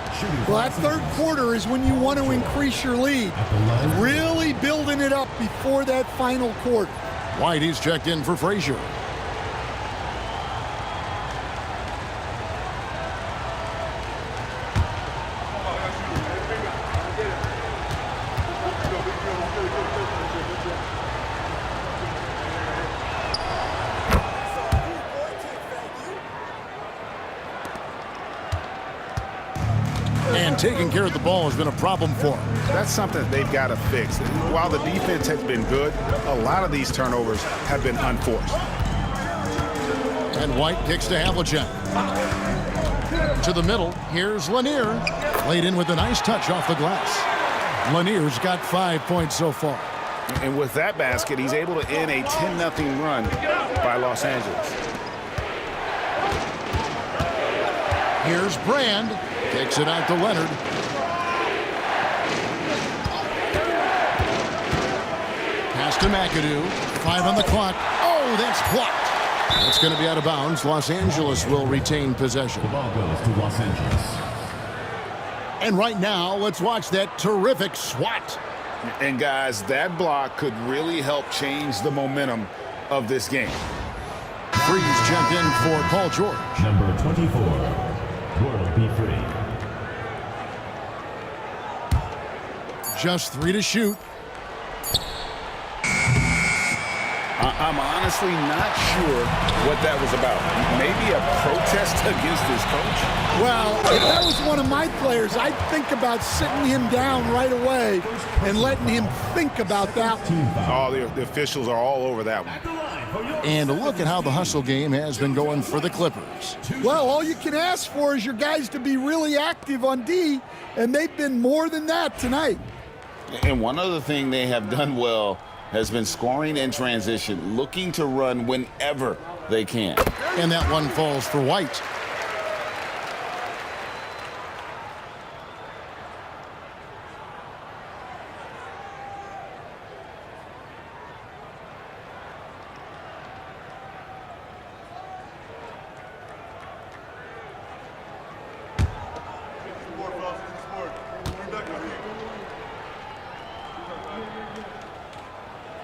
Well, that third quarter is when you want to increase your lead. Really building it up before that final quarter. White, he's checked in for Frazier. And taking care of the ball has been a problem for him. That's something they've got to fix. While the defense has been good, a lot of these turnovers have been unforced. And White kicks to Havlicek. To the middle, here's Lanier. Laid in with a nice touch off the glass. Lanier's got 5 points so far. And with that basket, he's able to end a 10-0 run by Los Angeles. Here's Brand. Kicks it out to Leonard. Pass to McAdoo. 5 on the clock. Oh, that's blocked. It's going to be out of bounds. Los Angeles will retain possession. The ball goes to Los Angeles. And right now, let's watch that terrific swat. And guys, that block could really help change the momentum of this game. Freeze checked in for Paul George. Number 24, World Be Free. Just 3 to shoot. I'm honestly not sure what that was about. Maybe a protest against his coach? Well, if that was one of my players, I'd think about sitting him down right away and letting him think about that one. Oh, the officials are all over that one. And a look at how the hustle game has been going for the Clippers. Well, all you can ask for is your guys to be really active on D, and they've been more than that tonight. And one other thing they have done well has been scoring in transition, looking to run whenever they can. And that one falls for White.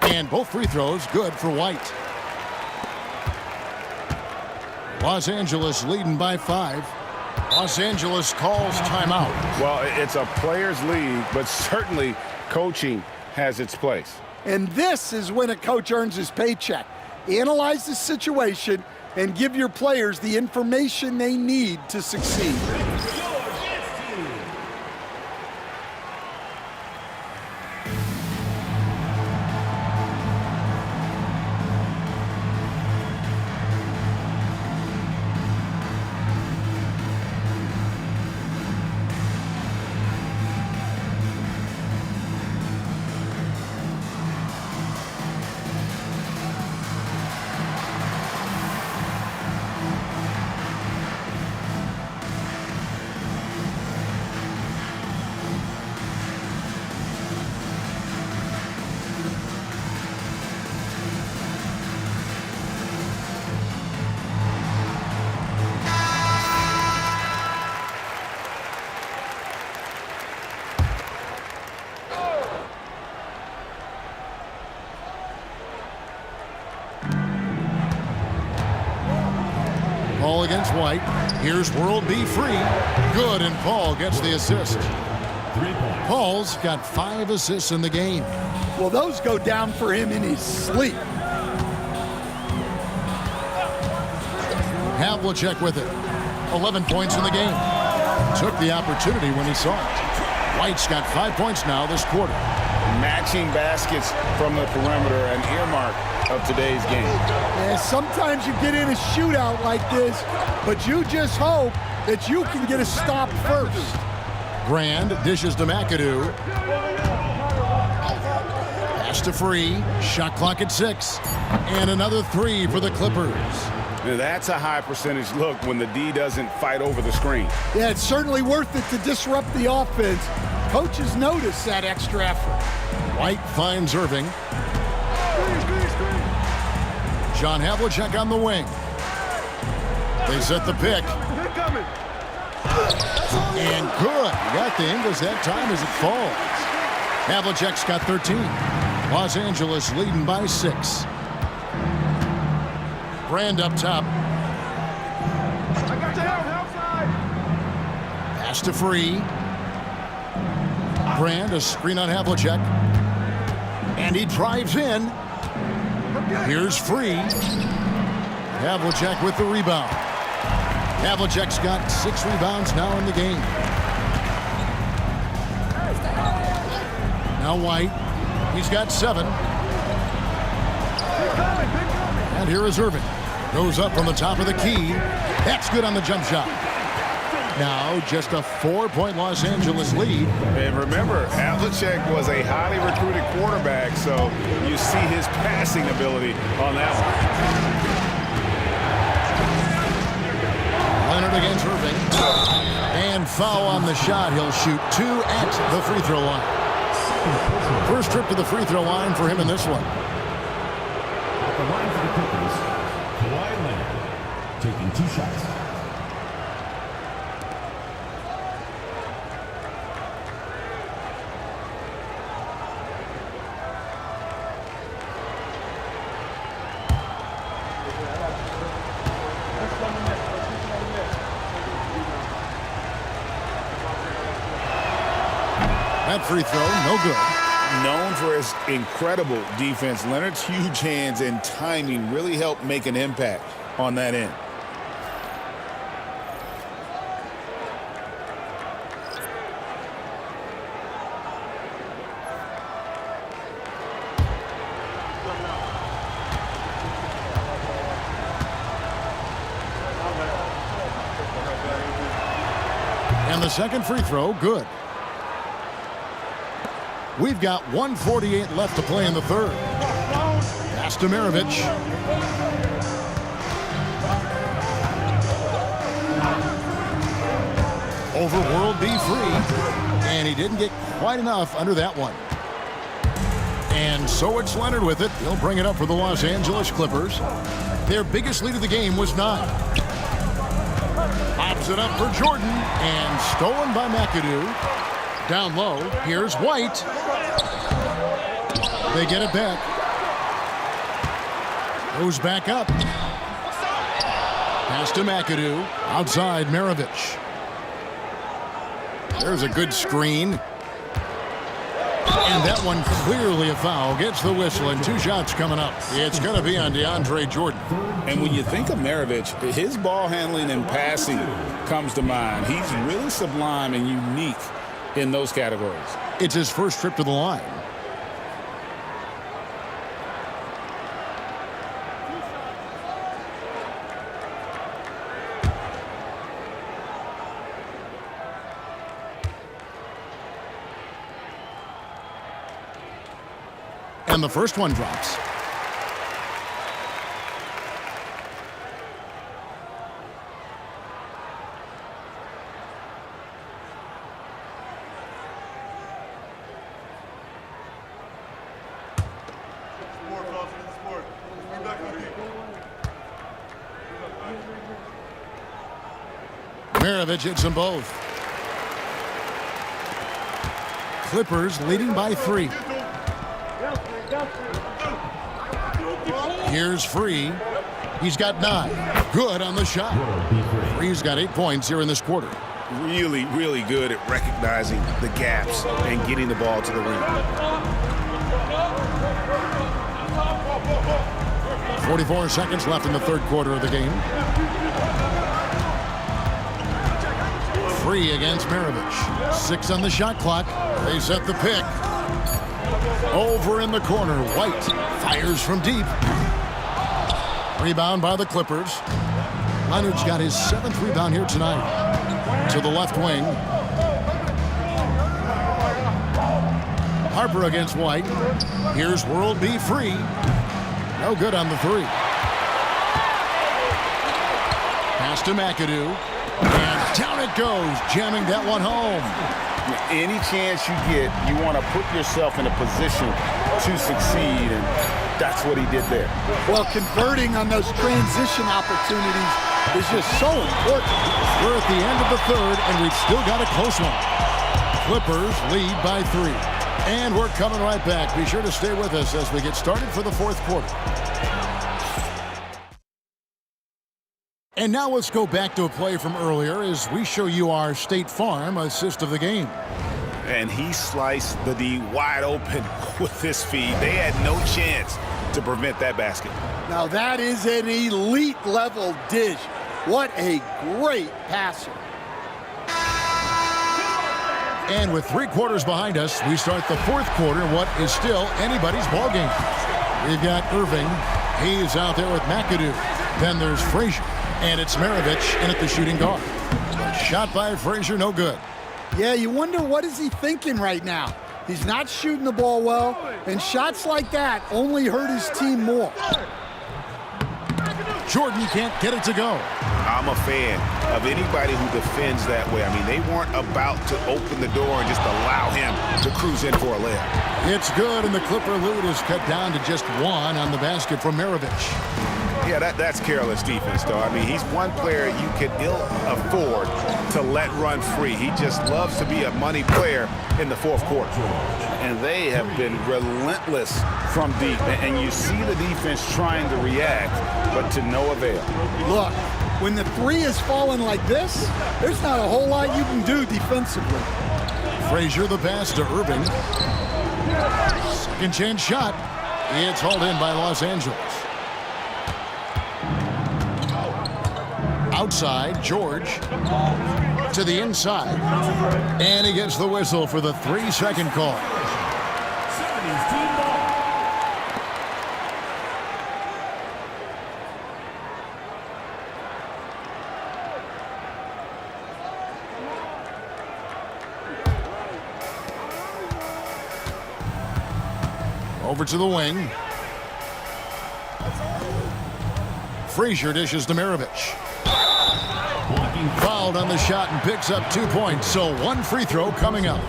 And both free throws good for White. Los Angeles leading by 5. Los Angeles calls timeout. Well, it's a players' league, but certainly coaching has its place. And this is when a coach earns his paycheck. Analyze the situation and give your players the information they need to succeed. Paul against White. Here's World Be Free. Good, and Paul gets the assist. 3 points. Paul's got 5 assists in the game. Well, those go down for him in his sleep. Havlicek with it. 11 points in the game. Took the opportunity when he saw it. White's got 5 points now this quarter. Matching baskets from the perimeter and earmark of today's game. Yeah, sometimes you get in a shootout like this, but you just hope that you can get a stop first. Grand dishes to McAdoo. Pass to Free. Shot clock at 6. And another 3 for the Clippers. Now, that's a high percentage look when the D doesn't fight over the screen. Yeah, it's certainly worth it to disrupt the offense. Coaches notice that extra effort. White finds Irving. John Havlicek on the wing. They set the pick. And good. He got the Ingles that time as it falls. Havlicek's got 13. Los Angeles leading by 6. Brand up top. Pass to Free. Brand, a screen on Havlicek. And he drives in. Here's Free. Havlicek with the rebound. Havlicek's got 6 rebounds now in the game. Now White. He's got 7. And here is Irving. Goes up from the top of the key. That's good on the jump shot. Now just a 4-point Los Angeles lead. And remember, Havlicek was a highly recruited quarterback, so you see his passing ability on that one. Leonard against Irving. And foul on the shot. He'll shoot 2 at the free throw line. First trip to the free throw line for him in this one. At the line for the Clippers, Kawhi Leonard taking 2 shots. That free throw, no good. Known for his incredible defense, Leonard's huge hands and timing really helped make an impact on that end. And the second free throw, good. We've got 1:48 left to play in the third. Pass to Maravich. Over World B free. And he didn't get quite enough under that one. And so it's Leonard with it. He'll bring it up for the Los Angeles Clippers. Their biggest lead of the game was 9. Pops it up for Jordan. And stolen by McAdoo. Down low, here's White. They get it back. Goes back up. Pass to McAdoo. Outside Maravich. There's a good screen. And that one clearly a foul. Gets the whistle and 2 shots coming up. It's going to be on DeAndre Jordan. And when you think of Maravich, his ball handling and passing comes to mind. He's really sublime and unique in those categories. It's his first trip to the line. And the first one drops. Maravich hits them both. Clippers leading by 3. Here's Free. He's got 9. Good on the shot. Free's got 8 points here in this quarter. Really, really good at recognizing the gaps and getting the ball to the rim. 44 seconds left in the third quarter of the game. Free against Maravich. 6 on the shot clock. They set the pick. Over in the corner, White fires from deep. Rebound by the Clippers. Leonard's got his 7th rebound here tonight. To the left wing. Harper against White. Here's World B free. No good on the 3. Pass to McAdoo. And down it goes, jamming that one home. Any chance you get, you want to put yourself in a position to succeed, and that's what he did there. Well, converting on those transition opportunities is just so important. We're at the end of the 3rd, and we've still got a close one. Clippers lead by 3. And we're coming right back. Be sure to stay with us as we get started for the 4th quarter. And now let's go back to a play from earlier as we show you our State Farm assist of the game. And he sliced the D wide open with his feet. They had no chance to prevent that basket. Now that is an elite level dish. What a great passer. And with 3 quarters behind us, we start the 4th quarter in what is still anybody's ball game. We've got Irving. He's out there with McAdoo. Then there's Frazier. And it's Maravich in at the shooting guard. A shot by Frazier, no good. Yeah, you wonder what is he thinking right now. He's not shooting the ball well, and shots like that only hurt his team more. Jordan can't get it to go. I'm a fan of anybody who defends that way. I mean, they weren't about to open the door and just allow him to cruise in for a layup. It's good, and the Clipper lead is cut down to just 1 on the basket from Maravich. Yeah, that's careless defense, though. I mean, he's one player you can ill afford to let run free. He just loves to be a money player in the 4th quarter. And they have been relentless from deep. And you see the defense trying to react, but to no avail. Look, when the 3 is falling like this, there's not a whole lot you can do defensively. Frazier the pass to Irving. Second chance shot. It's hauled in by Los Angeles. Outside, George to the inside. And he gets the whistle for the 3-second call. 70's team ball. Over to the wing. Frazier dishes to Maravich. Fouled on the shot and picks up 2 points. So 1 free throw coming up.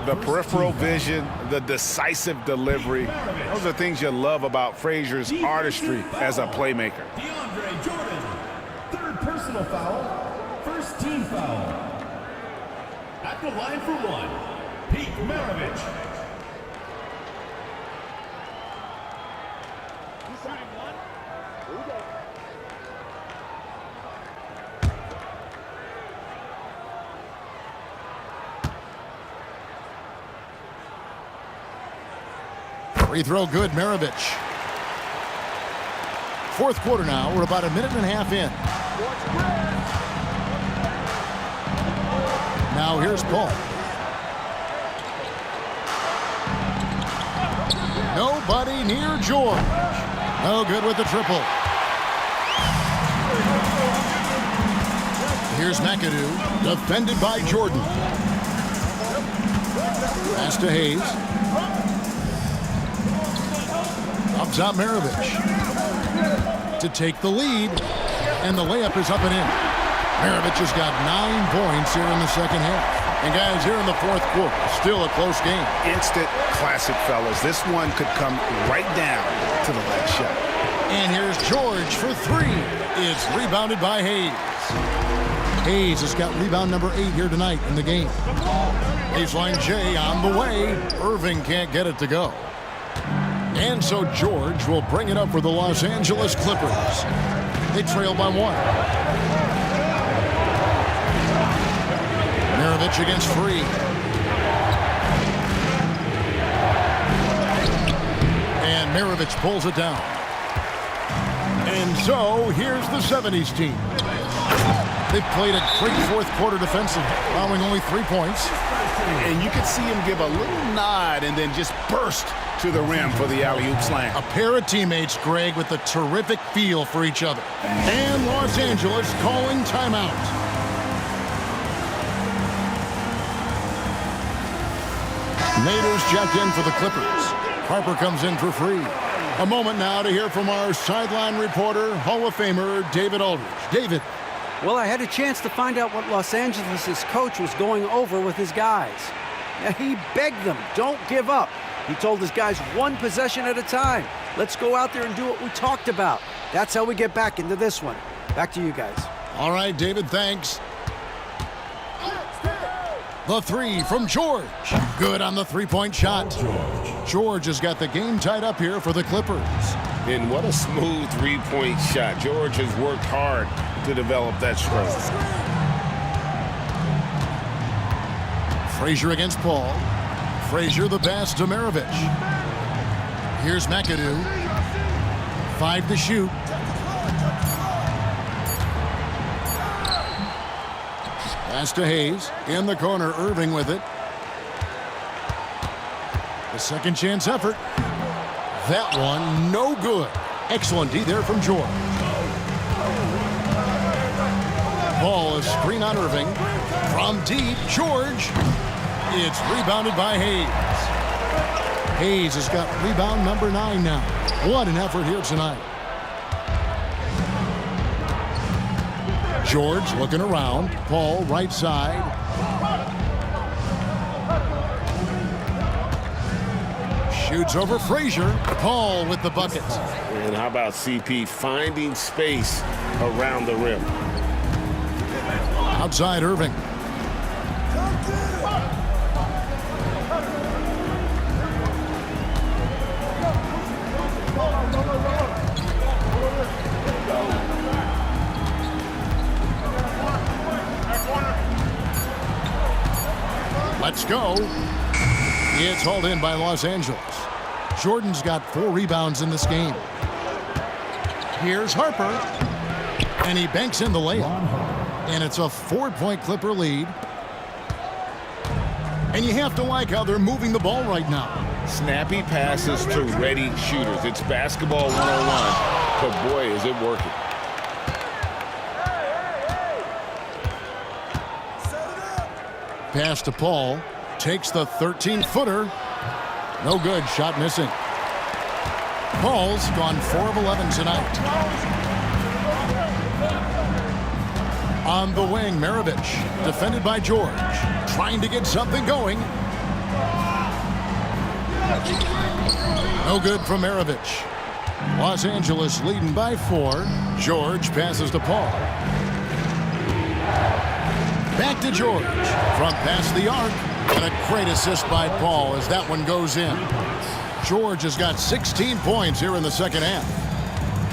The peripheral vision, the decisive delivery. Those are things you love about Frazier's artistry as a playmaker. DeAndre Jordan. 3rd personal foul. 1st team foul. At the line for 1, Pete Maravich. Free throw good, Maravich. 4th quarter now. We're about 1.5 minutes in. Now here's Paul. Nobody near George. No good with the triple. Here's McAdoo, defended by Jordan. Pass to Hayes. Up top, Maravich to take the lead, and the layup is up and in. Maravich has got 9 points here in the 2nd half. And guys, here in the 4th quarter, still a close game. Instant classic, fellas. This one could come right down to the last shot. And here's George for 3. It's rebounded by Hayes. Hayes has got rebound number 8 here tonight in the game. Baseline J on the way. Irving can't get it to go. And so George will bring it up for the Los Angeles Clippers. They trail by 1. Maravich against Free. And Maravich pulls it down. And so here's the 70's team. They've played a great 4th quarter defensively, allowing only 3 points. And you could see him give a little nod and then just burst to the rim for the alley-oop slam. A pair of teammates, Greg, with a terrific feel for each other. And Los Angeles calling timeout. Nader's checked in for the Clippers. Harper comes in for free. A moment now to hear from our sideline reporter, Hall of Famer David Aldridge. David. Well, I had a chance to find out what Los Angeles' coach was going over with his guys. He begged them, don't give up. He told his guys one possession at a time. Let's go out there and do what we talked about. That's how we get back into this one. Back to you guys. All right, David, thanks. The three from George. Good on the three-point shot. George has got the game tied up here for the Clippers. And what a smooth three-point shot. George has worked hard to develop that stroke. Frazier against Paul. Frazier the pass to Maravich. Here's McAdoo. 5 to shoot. Pass to Hayes. In the corner, Irving with it. The second chance effort. That one, no good. Excellent D there from George. Ball is screen on Irving. From deep, George. It's rebounded by Hayes. Hayes has got rebound number 9 now. What an effort here tonight. George looking around. Paul right side. Shoots over Frazier. Paul with the bucket. And how about CP finding space around the rim? Outside Irving. Let's go. It's hauled in by Los Angeles. Jordan's got 4 rebounds in this game. Here's Harper. And he banks in the layup. And it's a 4-point Clipper lead. And you have to like how they're moving the ball right now. Snappy passes to ready shooters. It's basketball 101, but boy, is it working. Pass to Paul. Takes the 13-footer. No good. Shot missing. Paul's gone 4 of 11 tonight. On the wing, Maravich. Defended by George. Trying to get something going. No good from Maravich. Los Angeles leading by 4. George passes to Paul. Back to George. From past the arc. And a great assist by Paul as that one goes in. George has got 16 points here in the second half.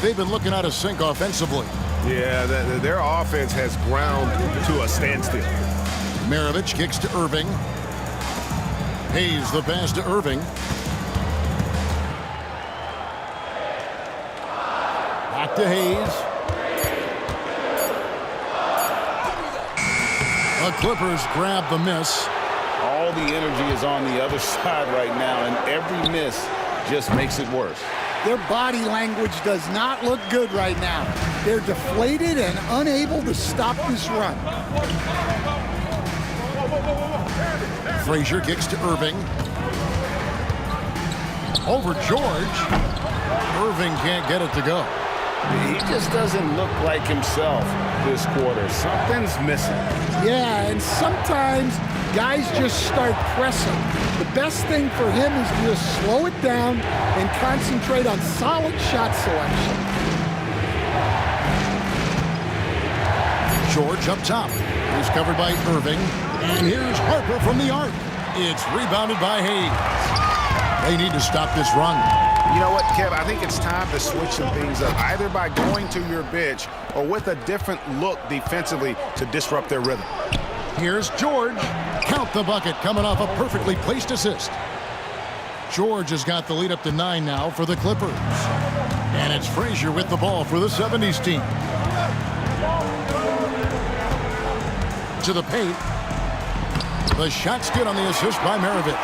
They've been looking out of sync offensively. Yeah, their offense has ground to a standstill. Maravich kicks to Irving. Hayes the pass to Irving. Back to Hayes. The Clippers grab the miss. All the energy is on the other side right now, and every miss just makes it worse. Their body language does not look good right now. They're deflated and unable to stop this run. Frazier kicks to Irving. Over George. Irving can't get it to go. He just doesn't look like himself this quarter. Something's missing. Yeah, and sometimes guys just start pressing. The best thing for him is to just slow it down and concentrate on solid shot selection. George up top. He's covered by Irving. And here's Harper from the arc. It's rebounded by Hayes. They need to stop this run. You know what, Kev? I think it's time to switch some things up, either by going to your bench or with a different look defensively to disrupt their rhythm. Here's George. Count the bucket coming off a perfectly placed assist. George has got the lead up to 9 now for the Clippers. And it's Frazier with the ball for the 70's team. To the paint. The shot's good on the assist by Maravich.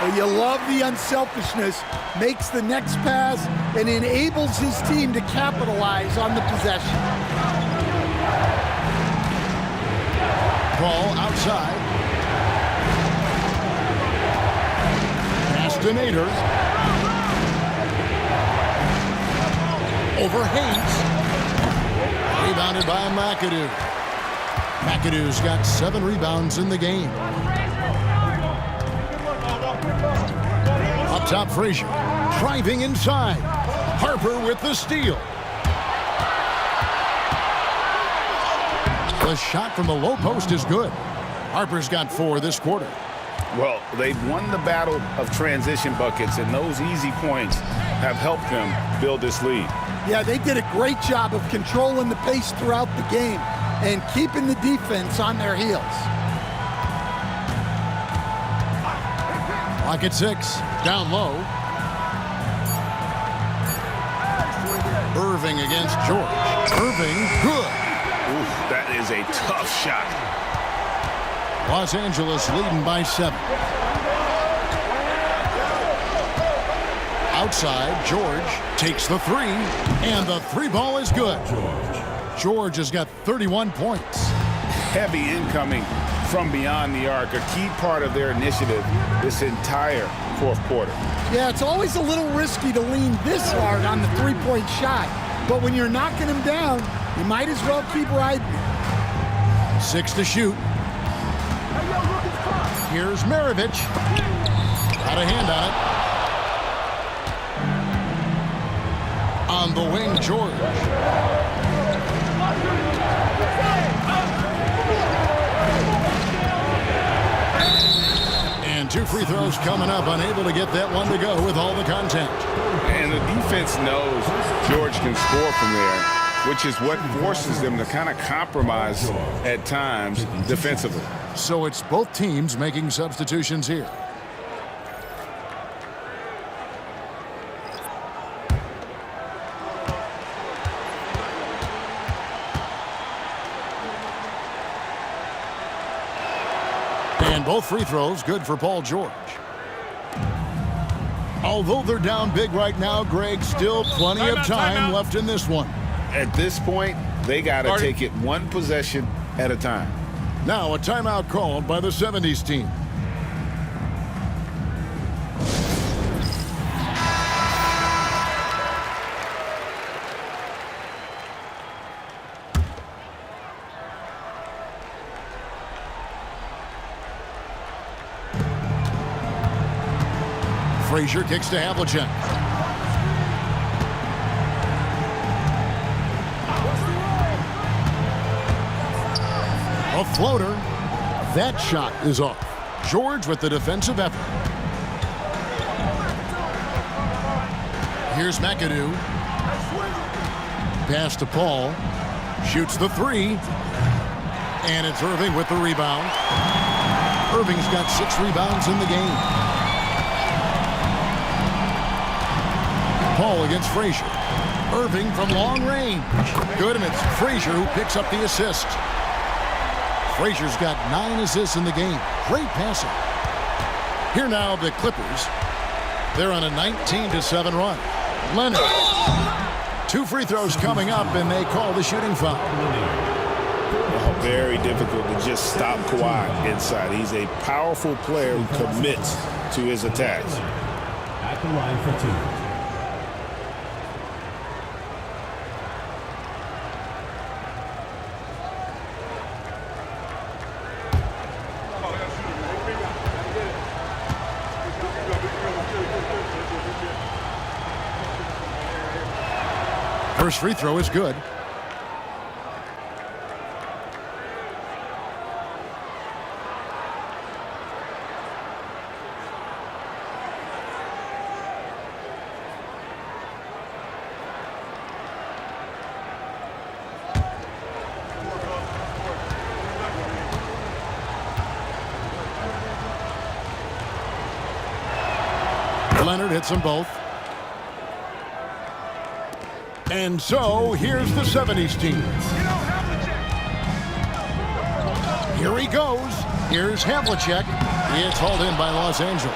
Well, you love the unselfishness, makes the next pass, and enables his team to capitalize on the possession. Ball outside. Pass to Nader. Over Hayes. Rebounded by McAdoo. McAdoo's got 7 rebounds in the game. Up top, Frazier. Driving inside. Harper with the steal. The shot from the low post is good. Harper's got 4 this quarter. Well, they've won the battle of transition buckets, and those easy points have helped them build this lead. Yeah, they did a great job of controlling the pace throughout the game and keeping the defense on their heels. Clock at 6. Down low. Irving against George. Irving, good. Ooh, that is a tough shot. Los Angeles leading by 7. Outside, George takes the 3, and the 3 ball is good. George has got 31 points. Heavy incoming from beyond the arc, a key part of their initiative this entire fourth quarter. Yeah, it's always a little risky to lean this hard on the three-point shot, but when you're knocking him down, you might as well keep riding. 6 to shoot. Here's Maravich. Got a hand on it. On the wing, George. And 2 free throws coming up. Unable to get that one to go with all the contact. And the defense knows George can score from there, which is what forces them to kind of compromise at times defensively. So it's both teams making substitutions here. And both free throws good for Paul George. Although they're down big right now, Greg, still plenty of time left in this one. At this point, they got to take it one possession at a time. Now a timeout called by the 70's team. Frazier kicks to Havlicek. A floater. That shot is off. George with the defensive effort. Here's McAdoo. Pass to Paul. Shoots the 3. And it's Irving with the rebound. Irving's got 6 rebounds in the game. Paul against Frazier. Irving from long range. Good, and it's Frazier who picks up the assist. Frazier's got 9 assists in the game. Great passing. Here now the Clippers. They're on a 19-7 run. Leonard. 2 free throws coming up, and they call the shooting foul. Very difficult to just stop Kawhi inside. He's a powerful player who commits to his attacks. At the line for 2. First free throw is good. Leonard hits them both. And so, here's the 70's team. Here he goes. Here's Havlicek. It's hauled in by Los Angeles.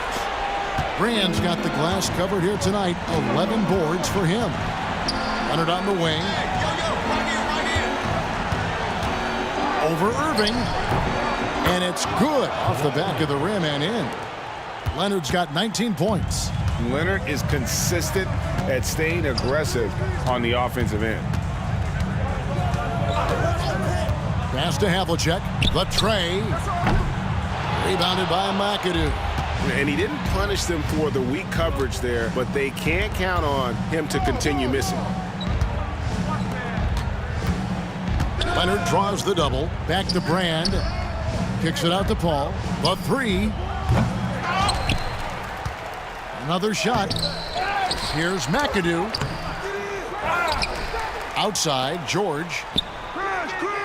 Brand's got the glass covered here tonight. 11 boards for him. Leonard on the wing. Over Irving. And it's good off the back of the rim and in. Leonard's got 19 points. Leonard is consistent at staying aggressive on the offensive end. Pass to Havlicek. The tray. Rebounded by McAdoo. And he didn't punish them for the weak coverage there, but they can't count on him to continue missing. Leonard draws the double. Back to Brand. Kicks it out to Paul. The three. Another shot. Here's McAdoo. Outside, George.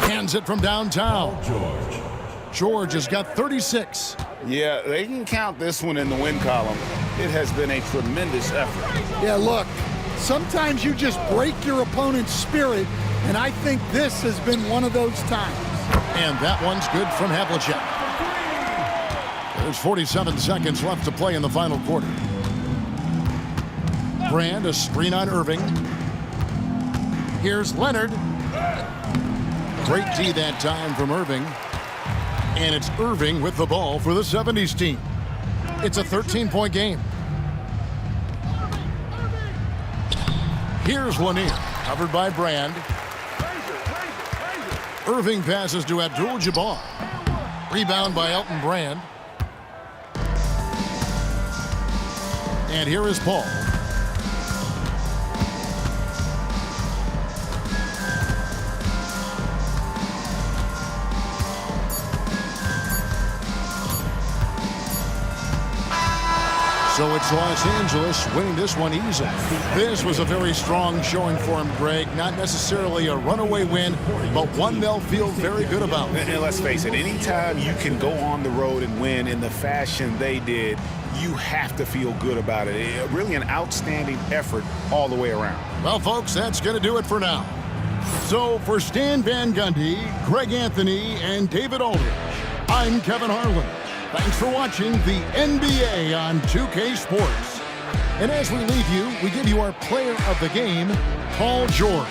Hands it from downtown. George has got 36. Yeah, they can count this one in the win column. It has been a tremendous effort. Yeah, look, sometimes you just break your opponent's spirit, and I think this has been one of those times. And that one's good from Havlicek. There's 47 seconds left to play in the final quarter. Brand, a screen on Irving. Here's Leonard. Great D that time from Irving. And it's Irving with the ball for the 70s team. It's a 13-point game. Here's Lanier, covered by Brand. Irving passes to Abdul-Jabbar. Rebound by Elton Brand. And here is Paul. So it's Los Angeles winning this one easily. This was a very strong showing for him, Greg. Not necessarily a runaway win, but one they'll feel very good about. And let's face it, anytime you can go on the road and win in the fashion they did, you have to feel good about it. Really an outstanding effort all the way around. Well, folks, that's going to do it for now. So for Stan Van Gundy, Greg Anthony, and David Aldridge, I'm Kevin Harlan. Thanks for watching the NBA on 2K Sports. And as we leave you, we give you our player of the game, Paul George.